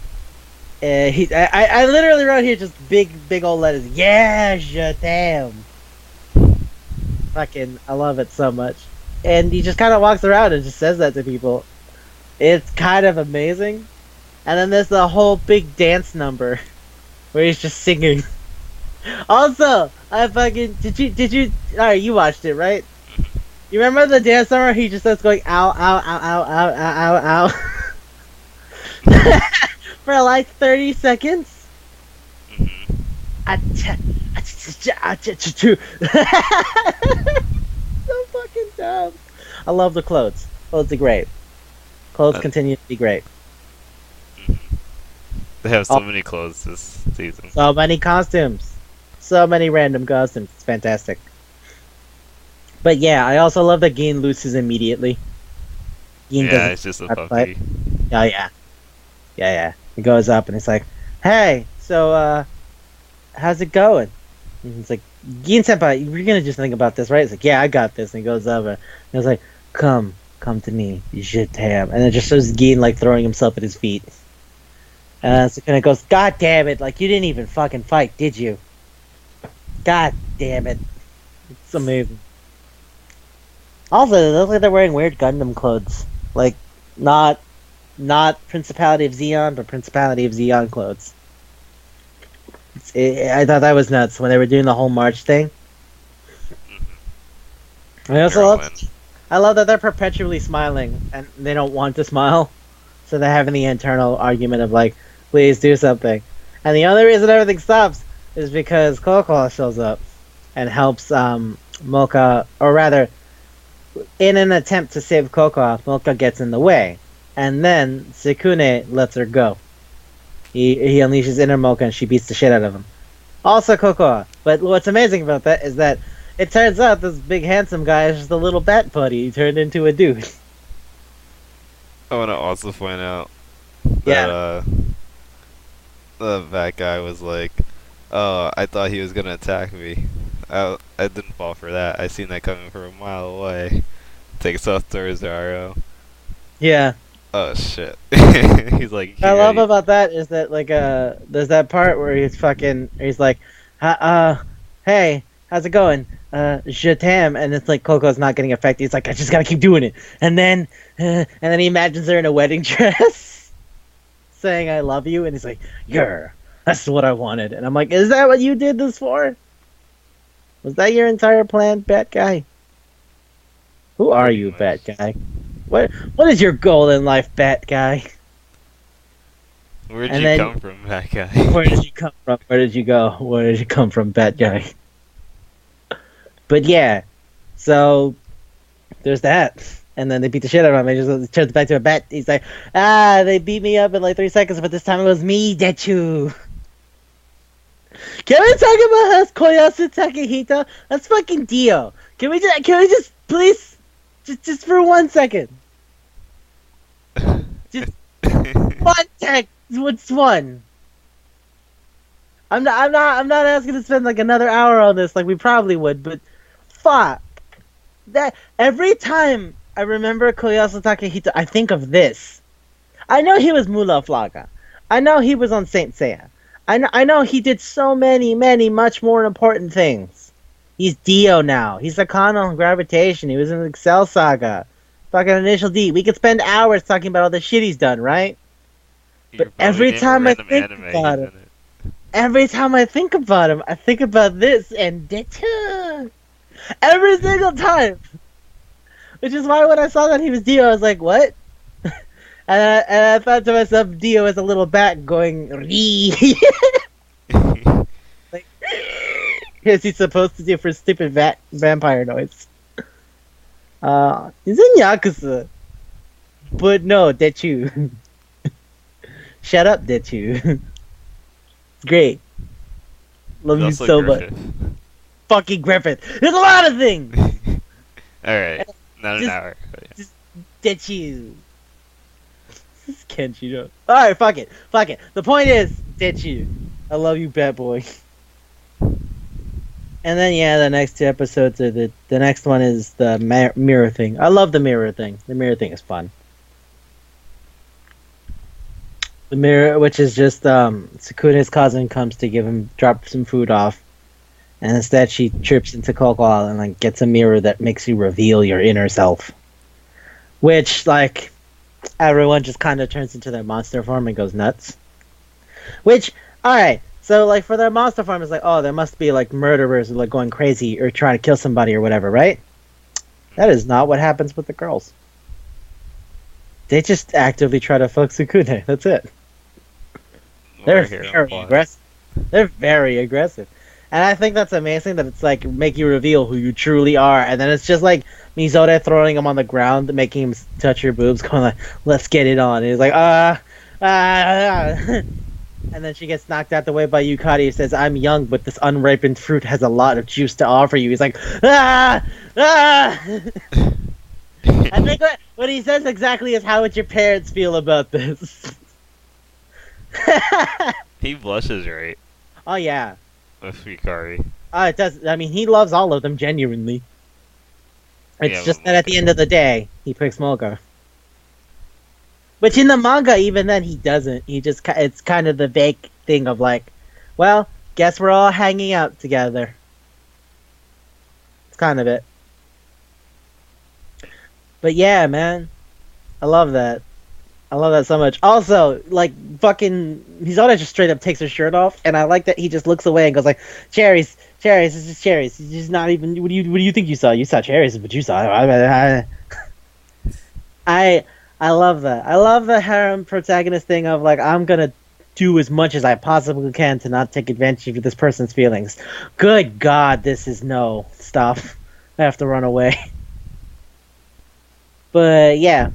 I literally wrote here just big old letters. Yeah, je t'aime. Fucking, I love it so much. And he just kind of walks around and just says that to people. It's kind of amazing. And then there's the whole big dance number where he's just singing. Also, I fucking did you alright, you watched it, right? You remember the dance number? He just starts going ow ow ow ow ow ow ow ow for like 30 seconds. So fucking dumb. I love the clothes. Clothes are great. Clothes continue to be great. They have so many clothes this season. So many costumes. So many random costumes. It's fantastic. But yeah, I also love that Gin loses immediately. Yeah, it's just a puppy. Oh yeah. Yeah. He goes up and he's like, hey, so how's it going? And he's like, Gin senpai, you're gonna just think about this, right? He's like, yeah, I got this. And he goes over and he's like, come to me, je t'aime. And it just shows Gin like throwing himself at his feet. And Sukune goes, God damn it, like you didn't even fucking fight, did you? God damn it. It's amazing. Also, it looks like they're wearing weird Gundam clothes. Like, not Principality of Zeon, but Principality of Zeon clothes. I thought that was nuts when they were doing the whole march thing. I also They're all love, in. I love that they're perpetually smiling and they don't want to smile, so they're having the internal argument of like, please do something. And the only reason everything stops is because Coco shows up and helps Mocha, or rather, in an attempt to save Coco, Mocha gets in the way, and then Sukune lets her go. He unleashes inner Mocha and she beats the shit out of him. Also Cocoa. But what's amazing about that is that it turns out this big handsome guy is just a little bat putty. He turned into a dude. I want to also point out that Yeah. that guy was like, "Oh, I thought he was gonna attack me. I didn't fall for that. I seen that coming from a mile away." Takes off to Rosario. Yeah. Oh shit. He's like, What I he love ready. about that is that like there's that part where he's like hey, how's it going? Je t'aime, and it's like Coco's not getting affected. He's like, I just gotta keep doing it. And then he imagines her in a wedding dress saying I love you, and he's like, "You're that's what I wanted." And I'm like, is that what you did this for? Was that your entire plan, Bat Guy? Who are Pretty you, much. Bat Guy? What is your goal in life, Bat Guy? Where'd And you then come from, that guy? where did you come from? Where did you go? Where did you come from, Bat Guy? But yeah, so there's that. And then they beat the shit out of him. He just turns back to a bat. He's like, they beat me up in like 3 seconds, but this time it was me, Dechu. Can we talk about Koyasu Takehita? That's fucking Dio. Can we just please just for 1 second? Just one sec. What's one? I'm not asking to spend like another hour on this like we probably would, but fuck. That every time I remember Koyasu Takehita, I think of this. I know he was Mula Flaga. I know he was on Saint Seiya. I know he did so many, many, much more important things. He's Dio now. He's Akano on Gravitation. He was in Excel Saga. Fucking Initial D. We could spend hours talking about all the shit he's done, right? You're But probably every naming a time I random think anime about he's him, in it. every time I think about him, I think about this and Decha. Every single time. Which is why when I saw that he was Dio, I was like, what? And I thought to myself, Dio is a little bat going, Ree. Like, is he supposed to do for stupid vampire noise? He's in Yakuza. But no, Dechu. Shut up, Dechu. Great. Love He's you also so much. Griffith. Fucking Griffith. There's a lot of things. Alright, not an Just- hour. But yeah. Just Dechu. This is Kenshiro. Alright, fuck it. Fuck it. The point is, Dechu. I love you, Bat Boy. And then, yeah, the next 2 episodes are the next one is the mirror thing. I love the mirror thing. The mirror thing is fun. The mirror, which is just Sukuna's cousin comes to drop some food off, and instead she trips into Coco and like gets a mirror that makes you reveal your inner self, which like everyone just kind of turns into their monster form and goes nuts. Which, all right, so like for their monster form, it's like, oh, there must be like murderers like going crazy or trying to kill somebody or whatever, right? That is not what happens with the girls. They just actively try to fuck Sukune. That's it. They're More hero very plot. aggressive. They're very aggressive. And I think that's amazing that it's like make you reveal who you truly are, and then it's just like Mizore throwing him on the ground, making him touch your boobs, going like, "Let's get it on." And he's like, and then she gets knocked out the way by Yukari, who says, "I'm young, but this unripened fruit has a lot of juice to offer you." He's like, ah, ah. I think what he says exactly is, "How would your parents feel about this?" He blushes right Oh yeah. with Hikari. It does. I mean, he loves all of them genuinely. It's Yeah, just but that at the end of the day, he picks Mocha. Which in the manga, even then, he doesn't. It's kind of the vague thing of like, well, guess we're all hanging out together. It's kind of it. But yeah, man, I love that. I love that so much. Also, like fucking Mizore just straight up takes her shirt off, and I like that he just looks away and goes like, "Cherries, cherries, it's just cherries. It's just not even. What do you think you saw? You saw cherries, but you saw." I I love that. I love the harem protagonist thing of like I'm gonna do as much as I possibly can to not take advantage of this person's feelings. Good God, this is no stuff. I have to run away. But yeah.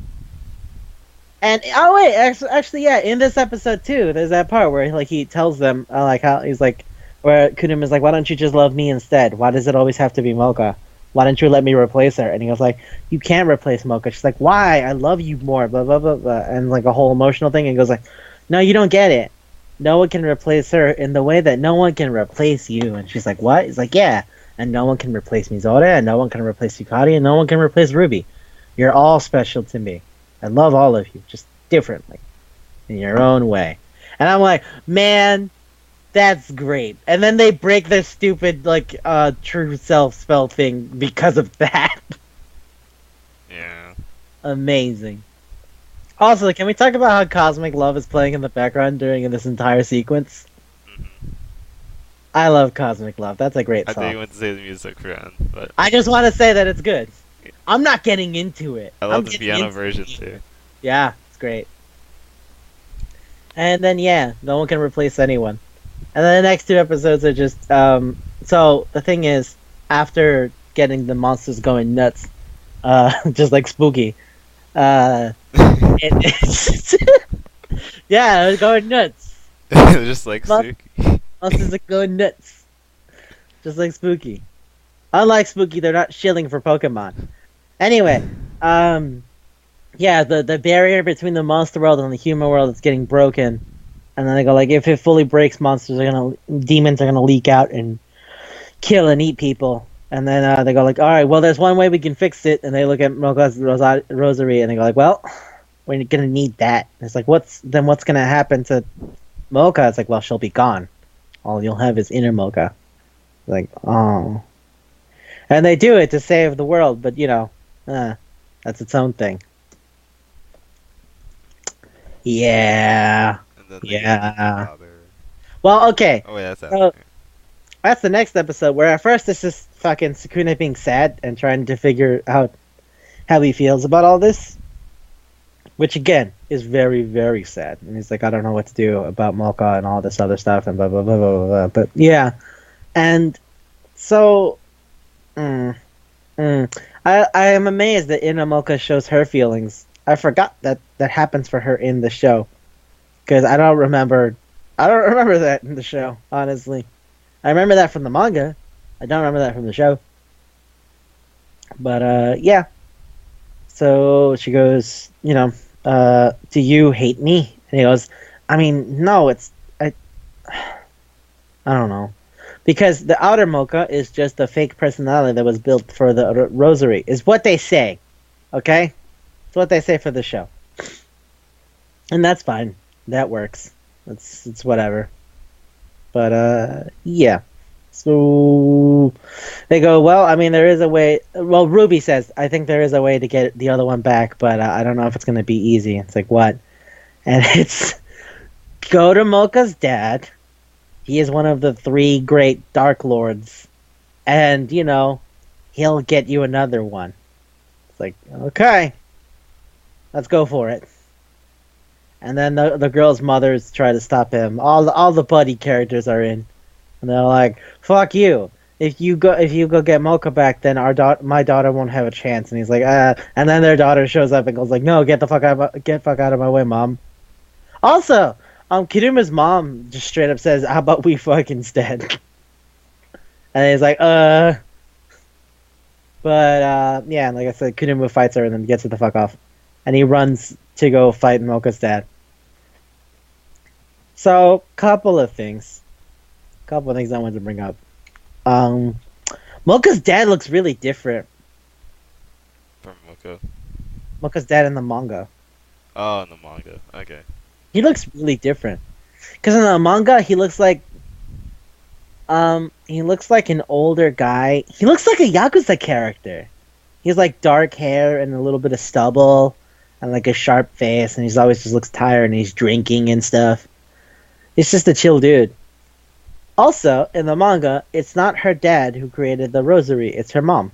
And oh wait, actually, yeah. In this episode too, there's that part where like he tells them like how he's like, where Kurumu is like, "Why don't you just love me instead? Why does it always have to be Mocha? Why don't you let me replace her?" And he goes like, "You can't replace Mocha." She's like, "Why? I love you more." Blah blah blah blah, and like a whole emotional thing. And he goes like, "No, you don't get it. No one can replace her in the way that no one can replace you." And she's like, "What?" He's like, "Yeah, and no one can replace Mizore, and no one can replace Yukari, and no one can replace Ruby. You're all special to me. I love all of you, just differently, in your own way." And I'm like, man, that's great. And then they break their stupid, like, true self spell thing because of that. Yeah. Amazing. Also, can we talk about how Cosmic Love is playing in the background during this entire sequence? Hmm. I love Cosmic Love. That's a great I song. think you went to say the music friend, but I just want to say that it's good. I'm not getting into it. I I'm love the getting piano into version it. too. Yeah, it's great. And then yeah, no one can replace anyone. And then the next two episodes are just so the thing is, after getting the monsters going nuts, just like Spooky, it's yeah, it's going nuts. Just like Mon- Suki. Monsters are going nuts, just like Spooky. Unlike Spooky, they're not shilling for Pokemon. Anyway, yeah, the barrier between the monster world and the human world is getting broken, and then they go like, if it fully breaks, demons are gonna leak out and kill and eat people. And then they go like, all right, well, there's one way we can fix it. And they look at Mocha's rosary and they go like, well, we're gonna need that. And it's like, what's gonna happen to Mocha? It's like, well, she'll be gone. All you'll have is inner Mocha. Like, oh. And they do it to save the world, but that's its own thing. Yeah. And then Yeah. father. Well, okay. Oh wait, that's So, after. that's the next episode where at first it's just fucking Sukuna being sad and trying to figure out how he feels about all this. Which again is very, very sad. And he's like, I don't know what to do about Mocha and all this other stuff and blah blah blah blah blah. But yeah. And so I am amazed that Inamoka shows her feelings. I forgot that happens for her in the show. Because I don't remember that in the show, honestly. I remember that from the manga. I don't remember that from the show. But, yeah. So she goes, do you hate me? And he goes, I mean, no, I don't know. Because the outer Mocha is just a fake personality that was built for the rosary, is what they say. Okay? It's what they say for the show. And that's fine. That works. It's whatever. But, yeah. So they go, well, I mean, there is a way. Well, Ruby says, I think there is a way to get the other one back, but I don't know if it's going to be easy. It's like, what? And it's go to Mocha's dad. He is one of the 3 great Dark Lords. And, he'll get you another one. It's like, okay. Let's go for it. And then the girl's mothers try to stop him. All the buddy characters are in. And they're like, fuck you. If you go get Mocha back, then my daughter won't have a chance. And he's like, and then their daughter shows up and goes like, no, get the fuck out of my way, mom. Also, Kirumu's mom just straight up says, how about we fuck instead? And he's like, But, yeah, like I said, Kurumu fights her and then gets her the fuck off. And he runs to go fight Mocha's dad. So, couple of things I wanted to bring up. Mocha's dad looks really different. From Mocha. Mocha's dad in the manga. Oh, in the manga. Okay. He looks really different. Because in the manga, he looks like an older guy. He looks like a Yakuza character. He has like dark hair and a little bit of stubble, and like a sharp face, and he's always just looks tired, and he's drinking and stuff. He's just a chill dude. Also, in the manga, it's not her dad who created the rosary; it's her mom.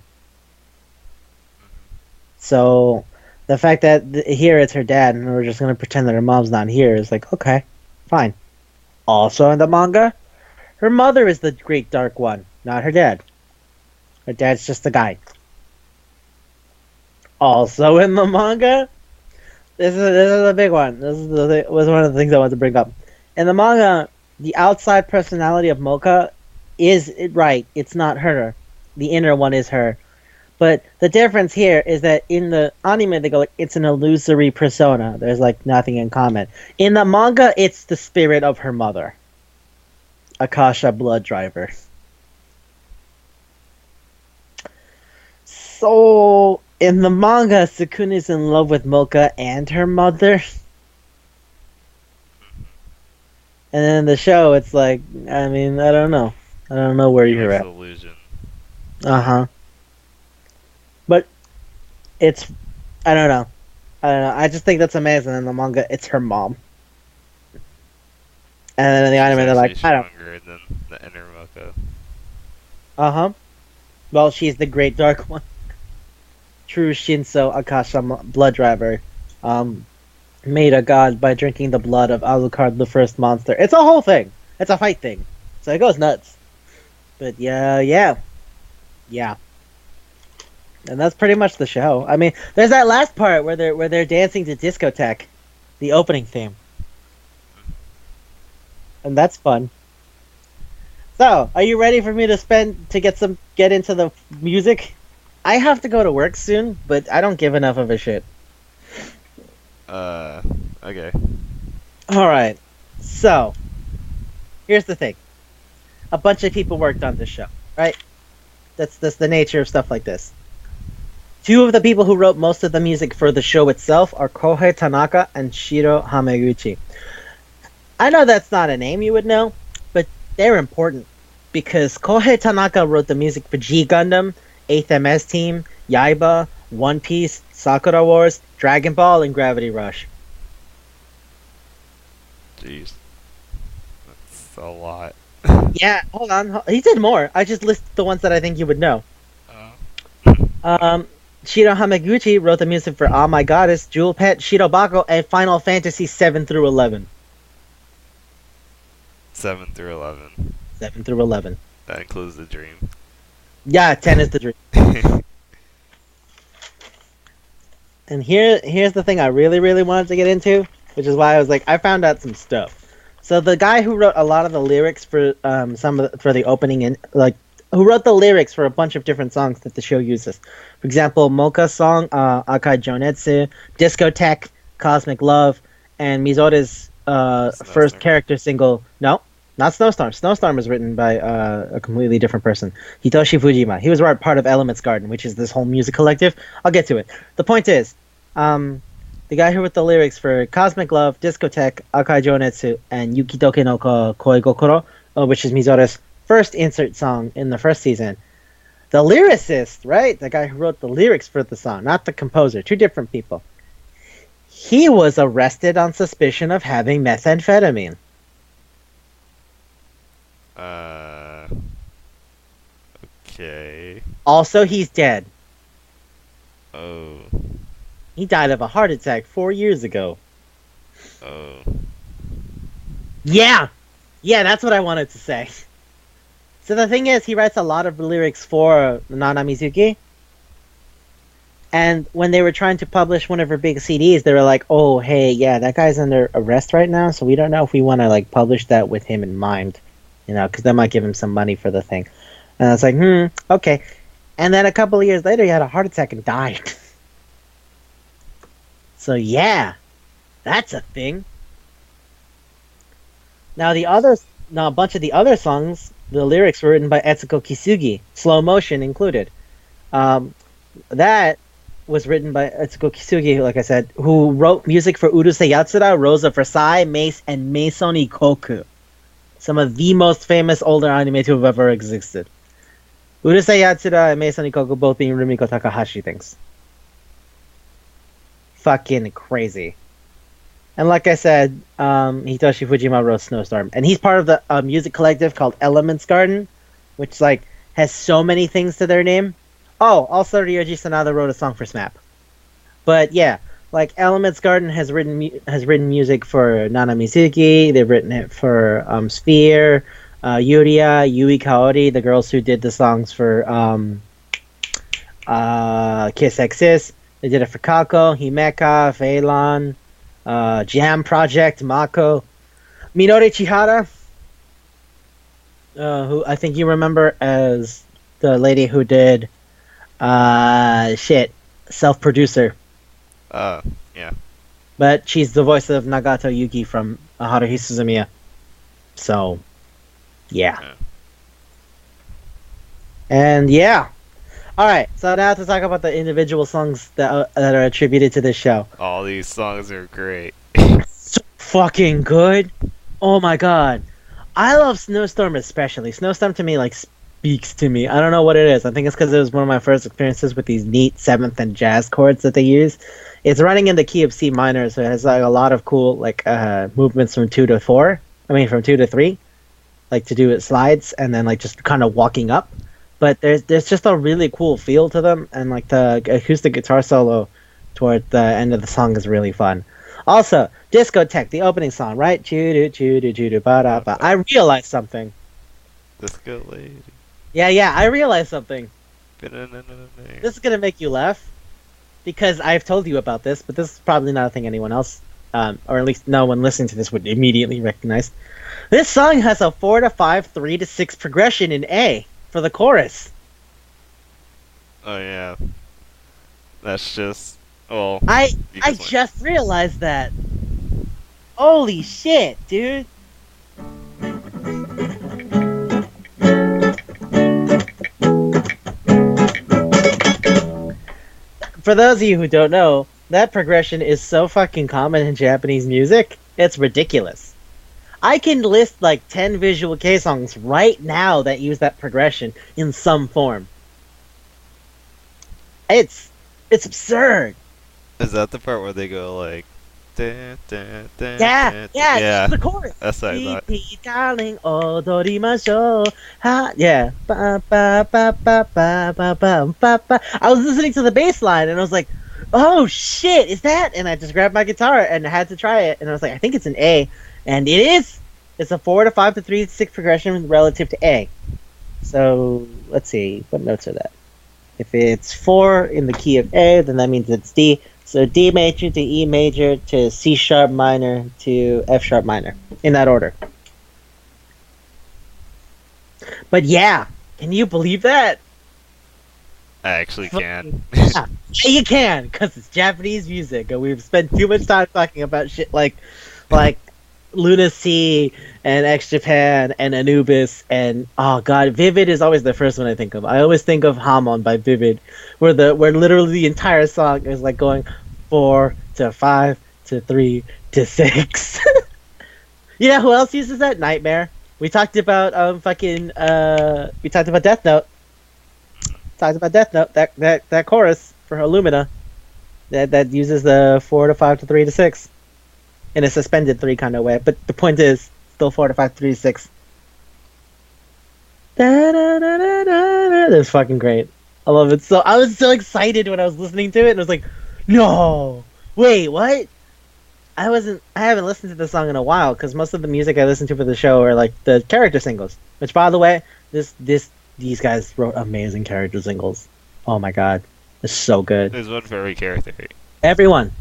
So the fact that here it's her dad, and we're just gonna pretend that her mom's not here is like, okay, fine. Also in the manga, her mother is the Great Dark One, not her dad. Her dad's just a guy. Also in the manga, this is a big one. Was one of the things I wanted to bring up. In the manga, the outside personality of Mocha is right. It's not her. The inner one is her. But the difference here is that in the anime, they go like, it's an illusory persona. There's like nothing in common. In the manga, it's the spirit of her mother, Akasha Blood Driver. So in the manga, Sukuna is in love with Mocha and her mother. And then in the show, it's like, I mean, I don't know. I don't know where you're at. Illusion. Uh-huh. But it's, I don't know. I just think that's amazing. In the manga, it's her mom. And then in the anime, they're like, I don't. Stronger than the inner Mocha. Uh-huh. Well, she's the Great Dark One. True Shinso Akasha Blood Driver. Made a god by drinking the blood of Alucard, the first monster. It's a whole thing. It's a fight thing. So it goes nuts. But yeah. And that's pretty much the show. I mean, there's that last part where they're dancing to Discotheque, the opening theme. And that's fun. So, are you ready for me to get into the music? I have to go to work soon, but I don't give enough of a shit. Okay. Alright. So, here's the thing. A bunch of people worked on this show, right? That's the nature of stuff like this. Two of the people who wrote most of the music for the show itself are Kohei Tanaka and Shiro Hamaguchi. I know that's not a name you would know, but they're important. Because Kohei Tanaka wrote the music for G Gundam, 8th MS Team, Yaiba, One Piece, Sakura Wars, Dragon Ball, and Gravity Rush. Jeez. That's a lot. Yeah, hold on. He did more. I just listed the ones that I think you would know. Shiro Hamaguchi wrote the music for Ah My Goddess, Jewel Pet, Shirobako, and Final Fantasy 7 through 11. 7 through 11. 7 through 11. That includes the dream. Yeah, 10 is the dream. And here's the thing I really, really wanted to get into, which is why I was like, I found out some stuff. So the guy who wrote a lot of the lyrics for for the opening and who wrote the lyrics for a bunch of different songs that the show uses. For example, Mocha's song, Akai Jonetsu, Discotheque, Cosmic Love, and Mizore's first character single. No, not Snowstorm. Snowstorm was written by a completely different person. Hitoshi Fujima. He was part of Elements Garden, which is this whole music collective. I'll get to it. The point is, the guy who wrote the lyrics for Cosmic Love, Discotheque, Akai Jonetsu, and Yukitoke no Koi Gokoro, which is Mizore's first insert song in the first season. The lyricist, right? The guy who wrote the lyrics for the song, not the composer. Two different people. He was arrested on suspicion of having methamphetamine. Okay. Also, he's dead. Oh. He died of a heart attack 4 years ago. Oh. Yeah, that's what I wanted to say. So the thing is, he writes a lot of lyrics for Nana Mizuki. And when they were trying to publish one of her big CDs, they were like, oh, hey, yeah, that guy's under arrest right now, so we don't know if we want to publish that with him in mind. Because that might give him some money for the thing. And I was like, okay. And then a couple of years later, he had a heart attack and died. So yeah, that's a thing. Now a bunch of the other songs, the lyrics were written by Etsuko Kisugi, Slow Motion included. That was written by Etsuko Kisugi, like I said, who wrote music for Urusei Yatsura, Rosa Versailles, Mace, and Maison Ikoku. Some of the most famous older anime to have ever existed. Urusei Yatsura and Maison Ikoku both being Rumiko Takahashi things. fucking crazy. And like I said, Hitoshi Fujima wrote Snowstorm, and he's part of the music collective called Elements Garden, which like has so many things to their name. Oh, also Ryoji Sanada wrote a song for SMAP. But yeah, like Elements Garden has written music for Nana Mizuki. They've written it for Sphere, Yuria, Yui Kaori, the girls who did the songs for Kiss Exis. They did it for Kako, Himeka, Phelan, Jam Project, Mako, Minori Chihara, who I think you remember as the lady who did self-producer. Yeah. But she's the voice of Nagato Yuki from Haruhi Suzumiya. So, yeah. And yeah. Alright, so now to talk about the individual songs that are attributed to this show. All these songs are great. So fucking good. Oh my god. I love Snowstorm especially. Snowstorm to me like speaks to me. I don't know what it is. I think it's because it was one of my first experiences with these neat 7th and jazz chords that they use. It's running in the key of C minor, so it has like a lot of cool like movements from 2 to 4. I mean from 2 to 3. Like to do it slides and then like just kind of walking up. But there's just a really cool feel to them, and like the acoustic guitar solo toward the end of the song is really fun. Also, Discotheque, the opening song, right? Choo-doo, ba-da-ba. I realized something. Disco lady. Yeah, I realized something. This is gonna make you laugh, because I've told you about this, but this is probably not a thing anyone else, or at least no one listening to this would immediately recognize. This song has a 4 to 5, 3 to 6 progression in A. For the chorus. Oh yeah. That's just I just realized that. Holy shit, dude. For those of you who don't know, that progression is so fucking common in Japanese music. It's ridiculous. I can list like 10 Visual Kei songs right now that use that progression in some form. It's absurd. Is that the part where they go like Yeah, yeah. the chorus. That's what I thought. Darling, odorimashou. Yeah. Ba, ba, ba, ba, ba, ba, ba, ba, ba. I was listening to the bass line and I was like, oh shit, is that? And I just grabbed my guitar and I had to try it and I was like, I think it's an A. And it is. It's a 4 to 5 to 3 to 6 progression relative to A. So let's see, what notes are that? If it's 4 in the key of A, then that means it's D. So D major to E major to C sharp minor to F sharp minor, in that order. But yeah, can you believe that? I actually can. Yeah, you can, because it's Japanese music, and we've spent too much time talking about shit like Lunacy and X Japan and Anubis and oh god, Vivid is always the first one I think of. I always think of Hamon by Vivid, where literally the entire song is like going 4 to 5 to 3 to 6. You know who else uses that? Nightmare. We talked about we talked about Death Note. That chorus for Illumina that uses the 4 to 5 to 3 to 6. In a suspended 3 kind of way, but the point is still 4 to 5 3 to 6. That's fucking great. I love it. So I was so excited when I was listening to it, and I was like, no, wait, what? I haven't listened to this song in a while because most of the music I listen to for the show are like the character singles. Which, by the way, these guys wrote amazing character singles. Oh my god, it's so good. There's one for every character. Everyone.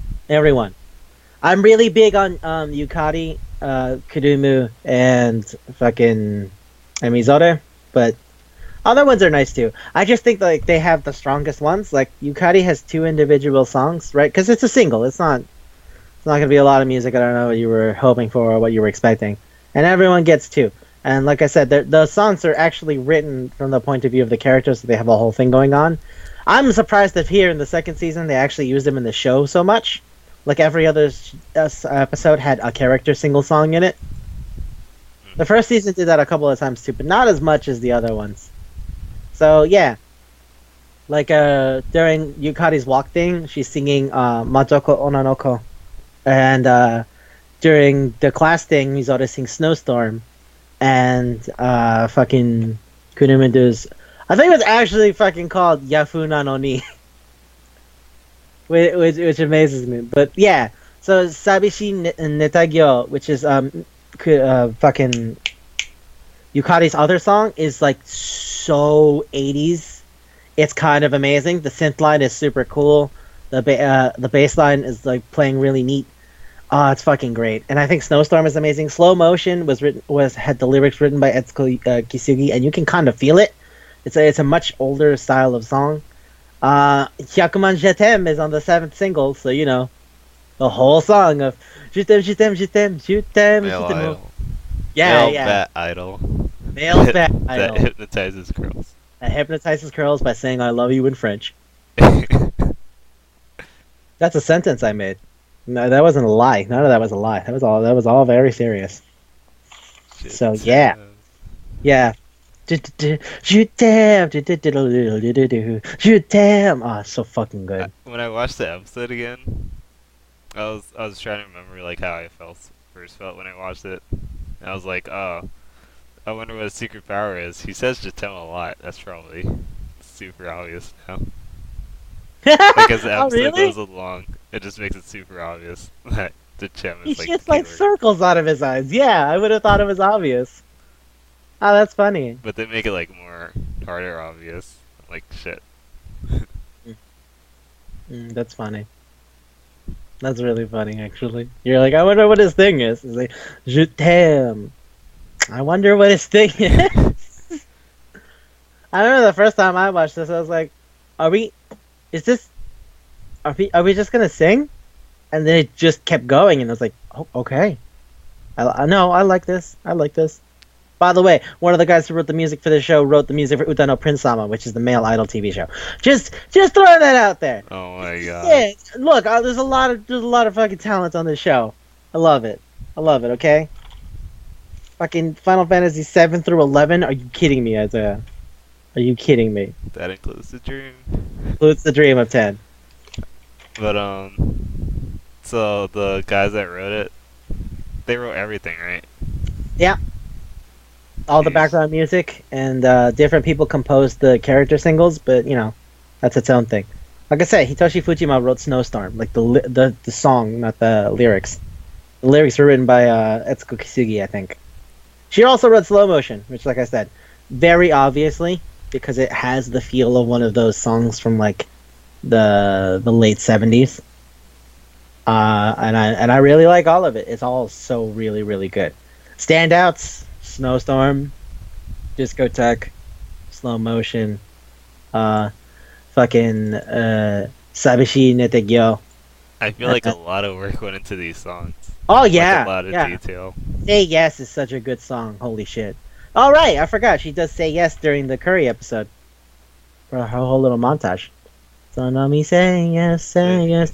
I'm really big on Yukari, Kurumu, and fucking Mizore, but other ones are nice too. I just think like they have the strongest ones. Like Yukari has 2 individual songs, right? Because it's a single. It's not gonna be a lot of music. I don't know what you were hoping for or what you were expecting. And everyone gets 2. And like I said, the songs are actually written from the point of view of the characters, so they have a whole thing going on. I'm surprised that here in the second season they actually used them in the show so much. Like every other episode had a character single song in it. The first season did that a couple of times too, but not as much as the other ones. So yeah, Like during Yukari's walk thing, she's singing Majoko Onanoko, and during the class thing, Mizore sings Snowstorm, and fucking Kurumu does. I think it was actually fucking called Yafuna no Ni, which amazes me. But yeah, so Sabishi Netagyo, which is fucking Yukari's other song, is like so 80s. It's kind of amazing. The synth line is super cool. The bass line is like playing really neat. Oh, it's fucking great. And I think Snowstorm is amazing. Slow Motion had the lyrics written by Etsuko Kisugi, and you can kind of feel it. It's a much older style of song. Hyakuman Jetem is on the 7th single, so you know the whole song of Jetem Jetem Jetem Jetem. Male idol. Yeah, Male yeah. bat idol. Male bat That idol hypnotizes girls. that hypnotizes girls by saying "I love you" in French. That's a sentence I made. No, that wasn't a lie. None of that was a lie. That was all very serious. So yeah. Yeah. Shoot damn. Shoot damn. Oh, so fucking good. When I watched the episode again, I was trying to remember like how I first felt when I watched it. And I was like, oh, I wonder what his secret power is. He says Jatem a lot. That's probably super obvious now. Like as the Oh, episode really? goes along, it just makes it super obvious that Jatem He is like shits the like keyword. circles out of his eyes. Yeah, I would have thought it was obvious. Oh, that's funny. But they make it like more harder obvious. Like shit. That's funny. That's really funny, actually. You're like, I wonder what his thing is. He's like, Je t'aime. I wonder what his thing is. I remember the first time I watched this, I was like, are we just gonna sing? And then it just kept going, and I was like, oh, okay. I know, I like this. I like this. By the way, one of the guys who wrote the music for the show wrote the music for Utano Prince Sama, which is the male idol TV show. Just throwing that out there. Oh my god. Yeah, look, there's a lot of fucking talent on this show. I love it. Okay. Fucking Final Fantasy 7 through 11. Are you kidding me, Isaiah? Are you kidding me? That includes the dream. Includes the dream of 10. But so the guys that wrote it, they wrote everything, right? Yeah. All the Jeez. background music and different people composed the character singles, but you know, that's its own thing. Like I said, Hitoshi Fujima wrote Snowstorm, like the song, not the lyrics. The lyrics were written by Etsuko Kisugi, I think. She also wrote Slow Motion, which, like I said, very obviously, because it has the feel of one of those songs from like the late 70s. And I really like all of it. It's all so really, really good. Standouts: Snowstorm, Discotheque, Slow Motion, fucking Sabishi Netegyo. I feel like a lot of work went into these songs. Oh Like yeah, a lot of yeah. detail. Say Yes is such a good song. Holy shit. All right, I forgot. She does Say Yes during the Curry episode. For her whole little montage. So now me say yes, da, da,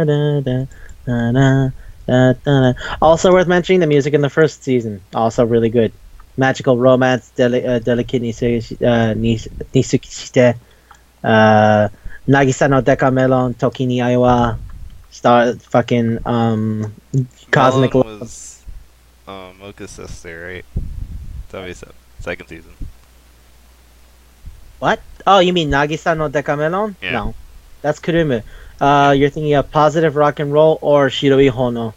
da, da, da, da, da. Also worth mentioning, the music in the first season. Also really good. Magical Romance, Delicate Nisukishite, Nagisa no Deka Melon, Toki ni Aiwa, Cosmic Melon Love. was Mocha's sister, right? Second season. What? Oh, you mean Nagisa no Deka Melon? Yeah. No. That's Kurumu. You're thinking of Positive Rock and Roll or Shiroi Hono.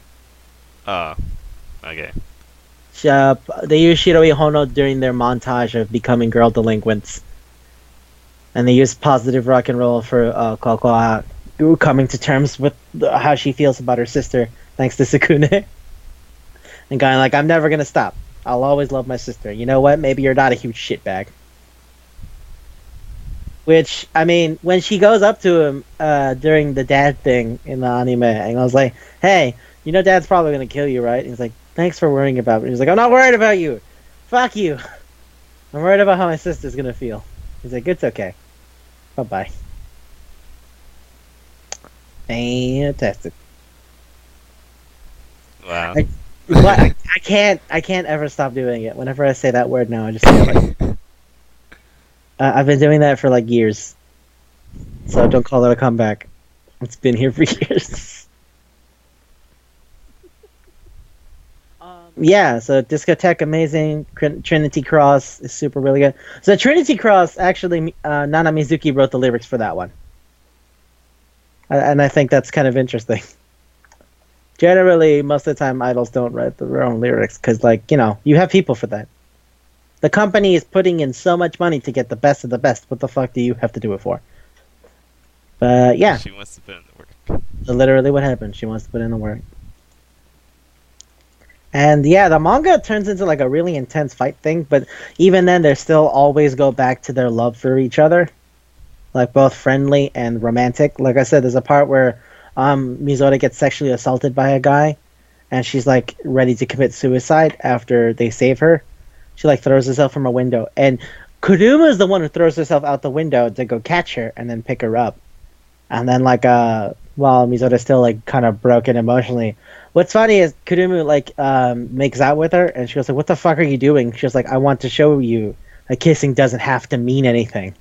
Okay. They use Shiroi Hono during their montage of becoming girl delinquents. And they use Positive Rock and Roll for Kokoa coming to terms with how she feels about her sister, thanks to Sukune. And going like, I'm never gonna stop. I'll always love my sister. You know what? Maybe you're not a huge shitbag. Which, I mean, when she goes up to him during the dad thing in the anime, and I was like, hey, you know dad's probably going to kill you, right? And he's like, thanks for worrying about me. He's like, I'm not worried about you. Fuck you. I'm worried about how my sister's going to feel. He's like, it's okay. Bye-bye. Fantastic. Wow. But I can't ever stop doing it. Whenever I say that word now, I just say it like... I've been doing that for like years. So don't call it a comeback. It's been here for years. Yeah, so Discotheque amazing. Trinity Cross is super really good. So Trinity Cross actually, Nana Mizuki wrote the lyrics for that one, and I think that's kind of interesting. Generally, most of the time, idols don't write their own lyrics because, like, you have people for that. The company is putting in so much money to get the best of the best. What the fuck do you have to do it for? But yeah, She wants to put in the work. literally what happened. She wants to put in the work. And yeah, the manga turns into like a really intense fight thing, but even then, they still always go back to their love for each other, like both friendly and romantic. Like I said, there's a part where Mizore gets sexually assaulted by a guy, and she's like ready to commit suicide after they save her. She like throws herself from a window, and Kurumu is the one who throws herself out the window to go catch her and then pick her up. And then like while Mizore's still like kind of broken emotionally. What's funny is Kurumu like makes out with her, and she goes like, "What the fuck are you doing?" She's like, "I want to show you that kissing doesn't have to mean anything,"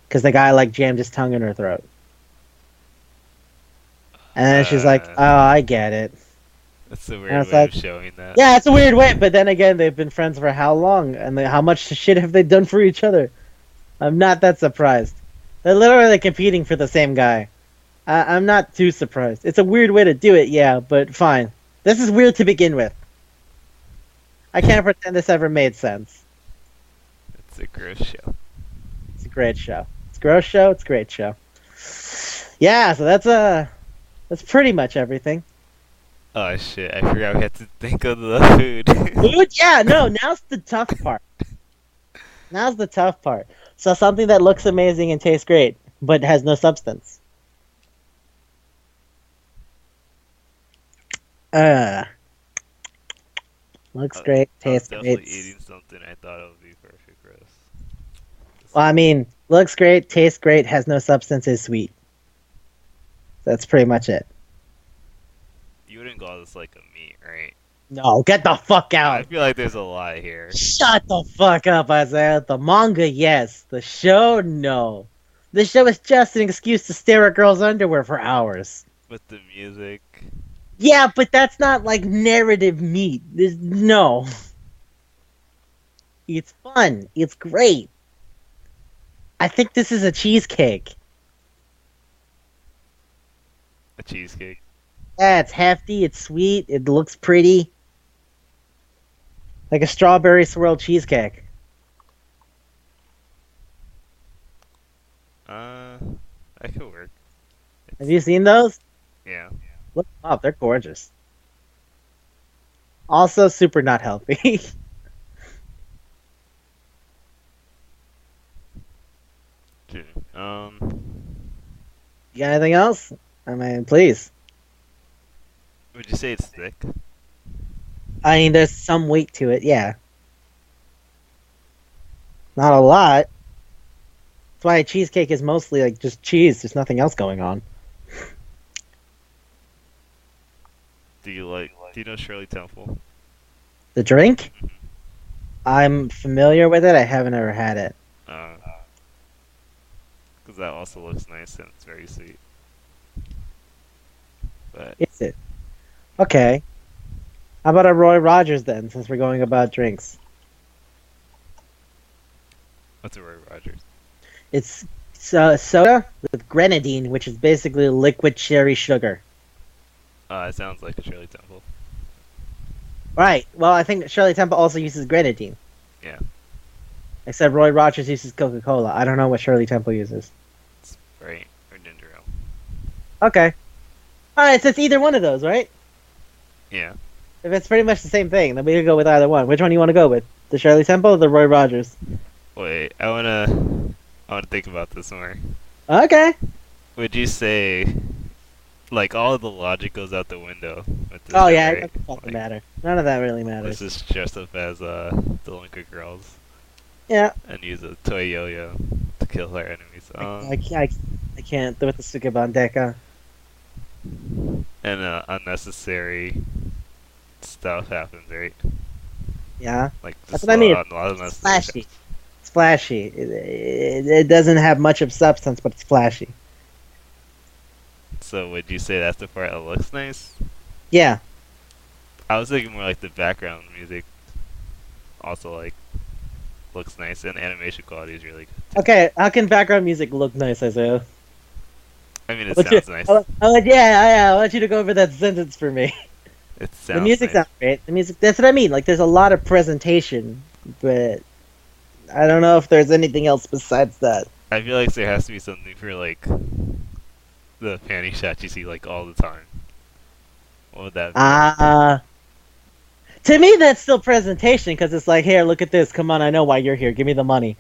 because the guy like jammed his tongue in her throat. And then she's like, Uh, "Oh, I get it." that's a And weird it's way like, of showing that. yeah, it's a weird way, but then again, they've been friends for how long, and how much shit have they done for each other? I'm not that surprised. They're literally competing for the same guy. I'm not too surprised. It's a weird way to do it, yeah, but fine. This is weird to begin with. I can't pretend this ever made sense. It's a gross show. It's a great show. It's a gross show. It's a great show. Yeah, so that's pretty much everything. Oh shit! I forgot we had to think of the food. Food? Yeah, no. Now's the tough part. Now's the tough part. So something that looks amazing and tastes great, but has no substance. Uh, looks great, I was tastes definitely great. eating something I thought it would be perfect gross. Well, I mean, looks great, tastes great, has no substance, is sweet. That's pretty much it. You wouldn't call this like a meat, right? No, get the fuck I out. feel like there's a lot here. Shut the fuck up, Isaiah. The manga, yes. The show, no. The show is just an excuse to stare at girls' underwear for hours. With the music. Yeah, but that's not like narrative meat. No. It's fun. It's great. I think this is a cheesecake. A cheesecake. Yeah, it's hefty, it's sweet, it looks pretty. Like a strawberry swirl cheesecake. That could work. Have you seen those? Yeah. Look them up, they're gorgeous. Also super not healthy. Dude, You got anything else? I mean, please. would you say it's thick? I mean, there's some weight to it, yeah. Not a lot. That's why a cheesecake is mostly like just cheese. There's nothing else going on. Do you know Shirley Temple? The drink? Mhm. I'm familiar with it. I haven't ever had it. Because that also looks nice and it's very sweet. But Is it? Okay. How about a Roy Rogers then, since we're going about drinks? what's a Roy Rogers? It's soda with grenadine, which is basically liquid cherry sugar. It sounds like a Shirley Temple. Right. Well, I think Shirley Temple also uses grenadine. Yeah. Except Roy Rogers uses Coca-Cola. I don't know what Shirley Temple uses. Sprite or ginger ale. Okay. Alright, so it's either one of those, right? Yeah. If it's pretty much the same thing, then we could go with either one. Which one do you want to go with? The Shirley Temple or the Roy Rogers? Wait, I wanna think about this more. Okay. Would you say like all of the logic goes out the window with this, Oh yeah, right? it doesn't Like, matter. None of that really let's matters. just dress up as delinquent girls Yeah. and use a toy yo-yo to kill our enemies. I can't do it the Sukeban Deka. And unnecessary stuff happens, right? Yeah. Like That's just what I mean. a lot of unnecessary Flashy. stuff. It's flashy. It doesn't have much of substance, but it's flashy. So would you say that's the part that looks nice? Yeah. I was thinking more like the background music also like looks nice and animation quality is really good too. Okay. How can background music look nice, Isaiah? I mean, I it want you, sounds nice. yeah. I want you to go over that sentence for me. It The sounds music nice. sounds great. The music. That's what I mean. Like, there's a lot of presentation, but I don't know if there's anything else besides that. I feel like there has to be something for like the panty shot you see like all the time. What would that be? Ah. To me, that's still presentation because it's like, here, look at this. Come on, I know why you're here. Give me the money.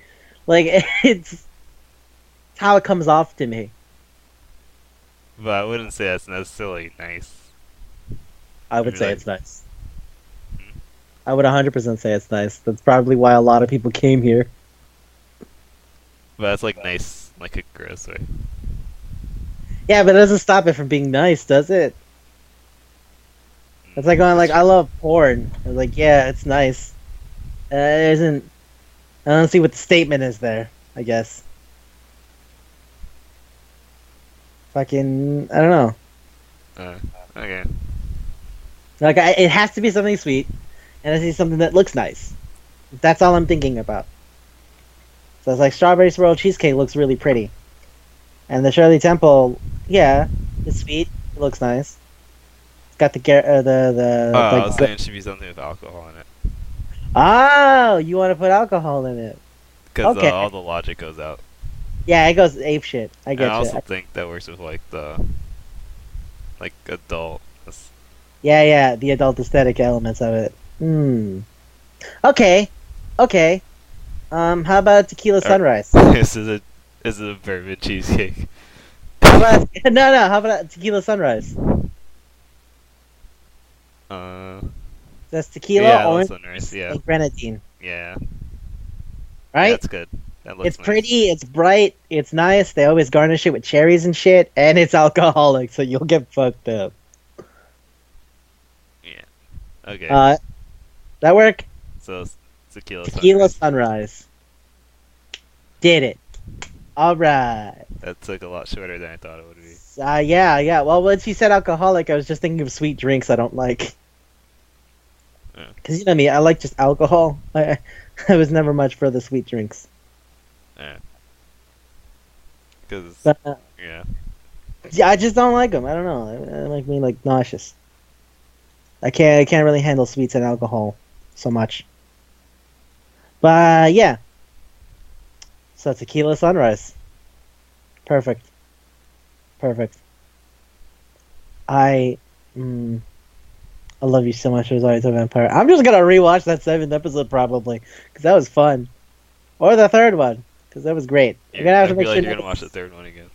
Like, it's how it comes off to me. But I wouldn't say that's necessarily nice. I I'd would be say like, it's nice. hmm. I would 100% say it's nice. That's probably why a lot of people came here. But that's like nice, like a gross way. Yeah, but it doesn't stop it from being nice, does it? It's like going That's like, I true. love porn. It's like, yeah, it's nice. It isn't. I don't see what the statement is there. I guess. Fucking, I don't know. Okay. Like, it has to be something sweet, and I see something that looks nice. That's all I'm thinking about. So it's like strawberry swirl cheesecake looks really pretty, and the Shirley Temple, yeah, it's sweet. It looks nice. It's got Oh, the I was like. saying it should be something with alcohol in it. Oh, you want to put alcohol in it? Because Okay. all the logic goes out. Yeah, it goes ape shit. I And I get you. also think that works with like the like adult. Yeah, the adult aesthetic elements of it. Hmm. Okay. Okay. How about tequila Or, sunrise? this is a bourbon cheesecake. How about no? How about tequila sunrise? Uh, That's tequila, yeah, I love orange, sunrise. juice, Yeah, and grenadine. yeah, yeah. Right? It's good. That It's looks nice. pretty. It's bright. It's nice. They always garnish it with cherries and shit, and it's alcoholic, so you'll get fucked up. Yeah. Okay. Uh, that work? So tequila Tequila sunrise. sunrise. Did it. All right. That took a lot shorter than I thought it would be. Yeah. Well, once you said alcoholic, I was just thinking of sweet drinks I don't like. Yeah. Because you know me, I like just alcohol. I was never much for the sweet drinks. Yeah. Because But yeah. yeah, I just don't like them. I don't know. They make me like nauseous. I can't really handle sweets and alcohol so much. But yeah, so tequila sunrise, perfect, perfect. I mm, I love you so much, Rosario the Vampire. I'm just gonna rewatch that seventh episode probably because that was fun, or the third one because that was great. I'm gonna have I to make feel sure. like you're gonna watch the third one again.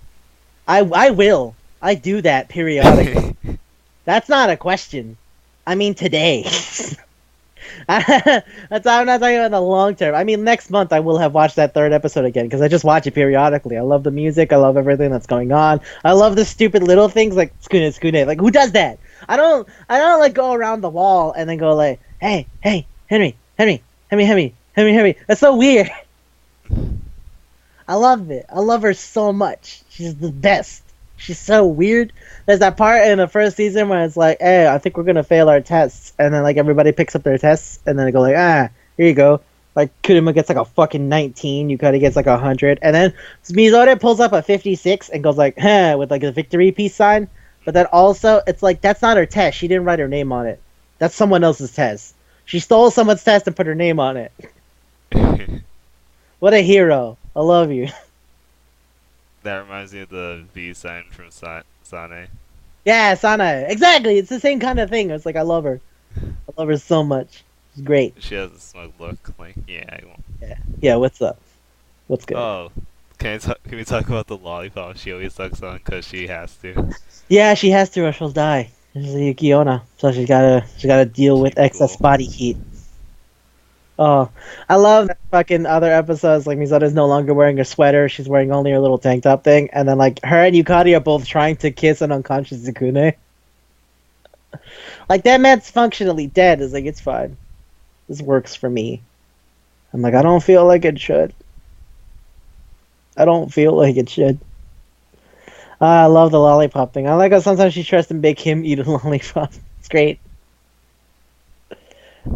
I will. I do that periodically. That's not a question. I mean today. That's I'm not talking about the long term. I mean next month I will have watched that third episode again because I just watch it periodically. I love the music. I love everything that's going on. I love the stupid little things like skune. Like who does that? I don't like go around the wall and then go like, hey, Henry. That's so weird. I love it. I love her so much. She's the best. She's so weird. There's that part in the first season where it's like, hey, I think we're gonna fail our tests, and then like everybody picks up their tests, and then they go like, here you go. Like Kurumu gets like a fucking 19, Yukari gets like 100, and then Mizore pulls up a 56 and goes like, with like a victory peace sign. But then also, it's like that's not her test. She didn't write her name on it. That's someone else's test. She stole someone's test and put her name on it. What a hero. I love you. That reminds me of the V sign from Sane. Yeah, Sana. Exactly. It's the same kind of thing. It's like I love her. I love her so much. She's great. She has a smug look. Like, yeah, I won't. Yeah. What's up? What's good? Oh, can we talk about the lollipop she always sucks on because she has to? Yeah, she has to, or she'll die. She's a Yukiona, so she gotta deal with Keep excess cool. body heat. Oh, I love that fucking other episodes. Like Mizota's no longer wearing her sweater; she's wearing only her little tank top thing. And then like her and Yukari are both trying to kiss an unconscious Tsukune. Like that man's functionally dead. It's like it's fine. This works for me. I'm like I don't feel like it should. I don't feel like it should. I love the lollipop thing. I like how sometimes she tries to make him eat a lollipop. It's great.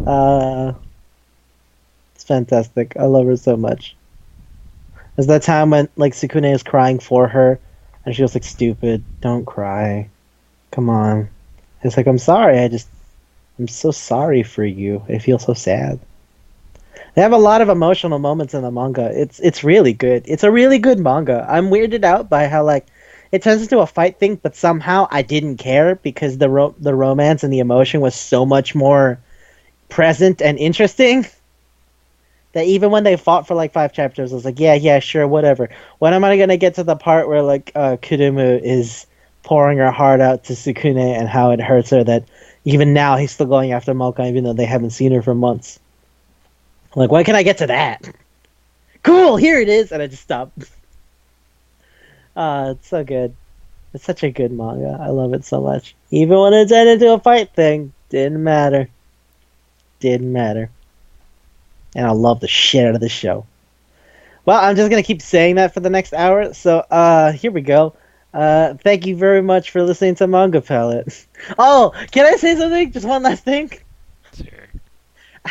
Uh, it's fantastic. I love her so much. There's that time when like Sukune is crying for her, and she was like, "Stupid, don't cry. Come on." It's like, "I'm sorry. I'm so sorry for you. I feel so sad." They have a lot of emotional moments in the manga. It's really good. It's a really good manga. I'm weirded out by how like it turns into a fight thing, but somehow I didn't care because the romance and the emotion was so much more present and interesting that even when they fought for like 5 chapters, I was like, yeah, yeah, sure, whatever. When am I gonna get to the part where like Kurumu is pouring her heart out to Sukune and how it hurts her that even now he's still going after Mocha even though they haven't seen her for months. Like, when can I get to that? Cool, here it is, and I just stop. It's so good. It's such a good manga. I love it so much. Even when it turned into a fight thing, didn't matter. Didn't matter. And I love the shit out of the show. Well, I'm just gonna keep saying that for the next hour. So, here we go. Thank you very much for listening to Manga Palette. Oh, can I say something? Just one last thing. Sure.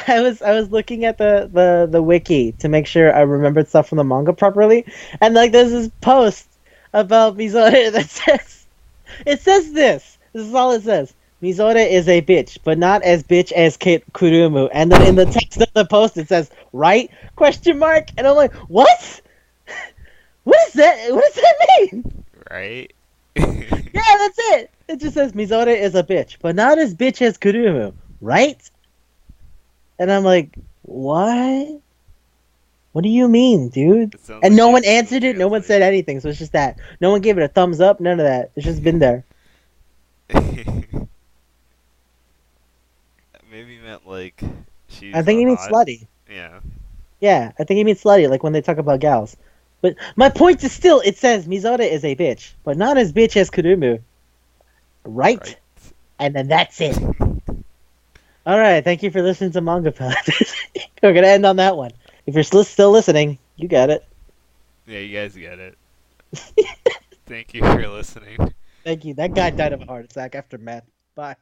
I was looking at the wiki to make sure I remembered stuff from the manga properly, and like there's this post about Mizore that says this. This is all it says. Mizore is a bitch, but not as bitch as Kurumu. And then in the text of the post it says right question mark, and I'm like, what? What is that? What does that mean? Right? Yeah, that's it. It just says Mizore is a bitch, but not as bitch as Kurumu, right? And I'm like, what? What do you mean, dude? It sounds And like no one he's Google answered it. No one Translate. said anything. So it's just that. No one gave it a thumbs up. None of that. It's just been there. Maybe he meant like I she's think a he means hot. slutty. Yeah. Yeah, I think he means slutty, like when they talk about gals. But my point is still, it says Mizore is a bitch, but not as bitch as Kurumu. Right? Right. And then that's it. Alright, thank you for listening to Manga Palette. We're going to end on that one. If you're still listening, you got it. Yeah, you guys get it. Thank you for listening. Thank you. That guy died of a heart attack after math. Bye.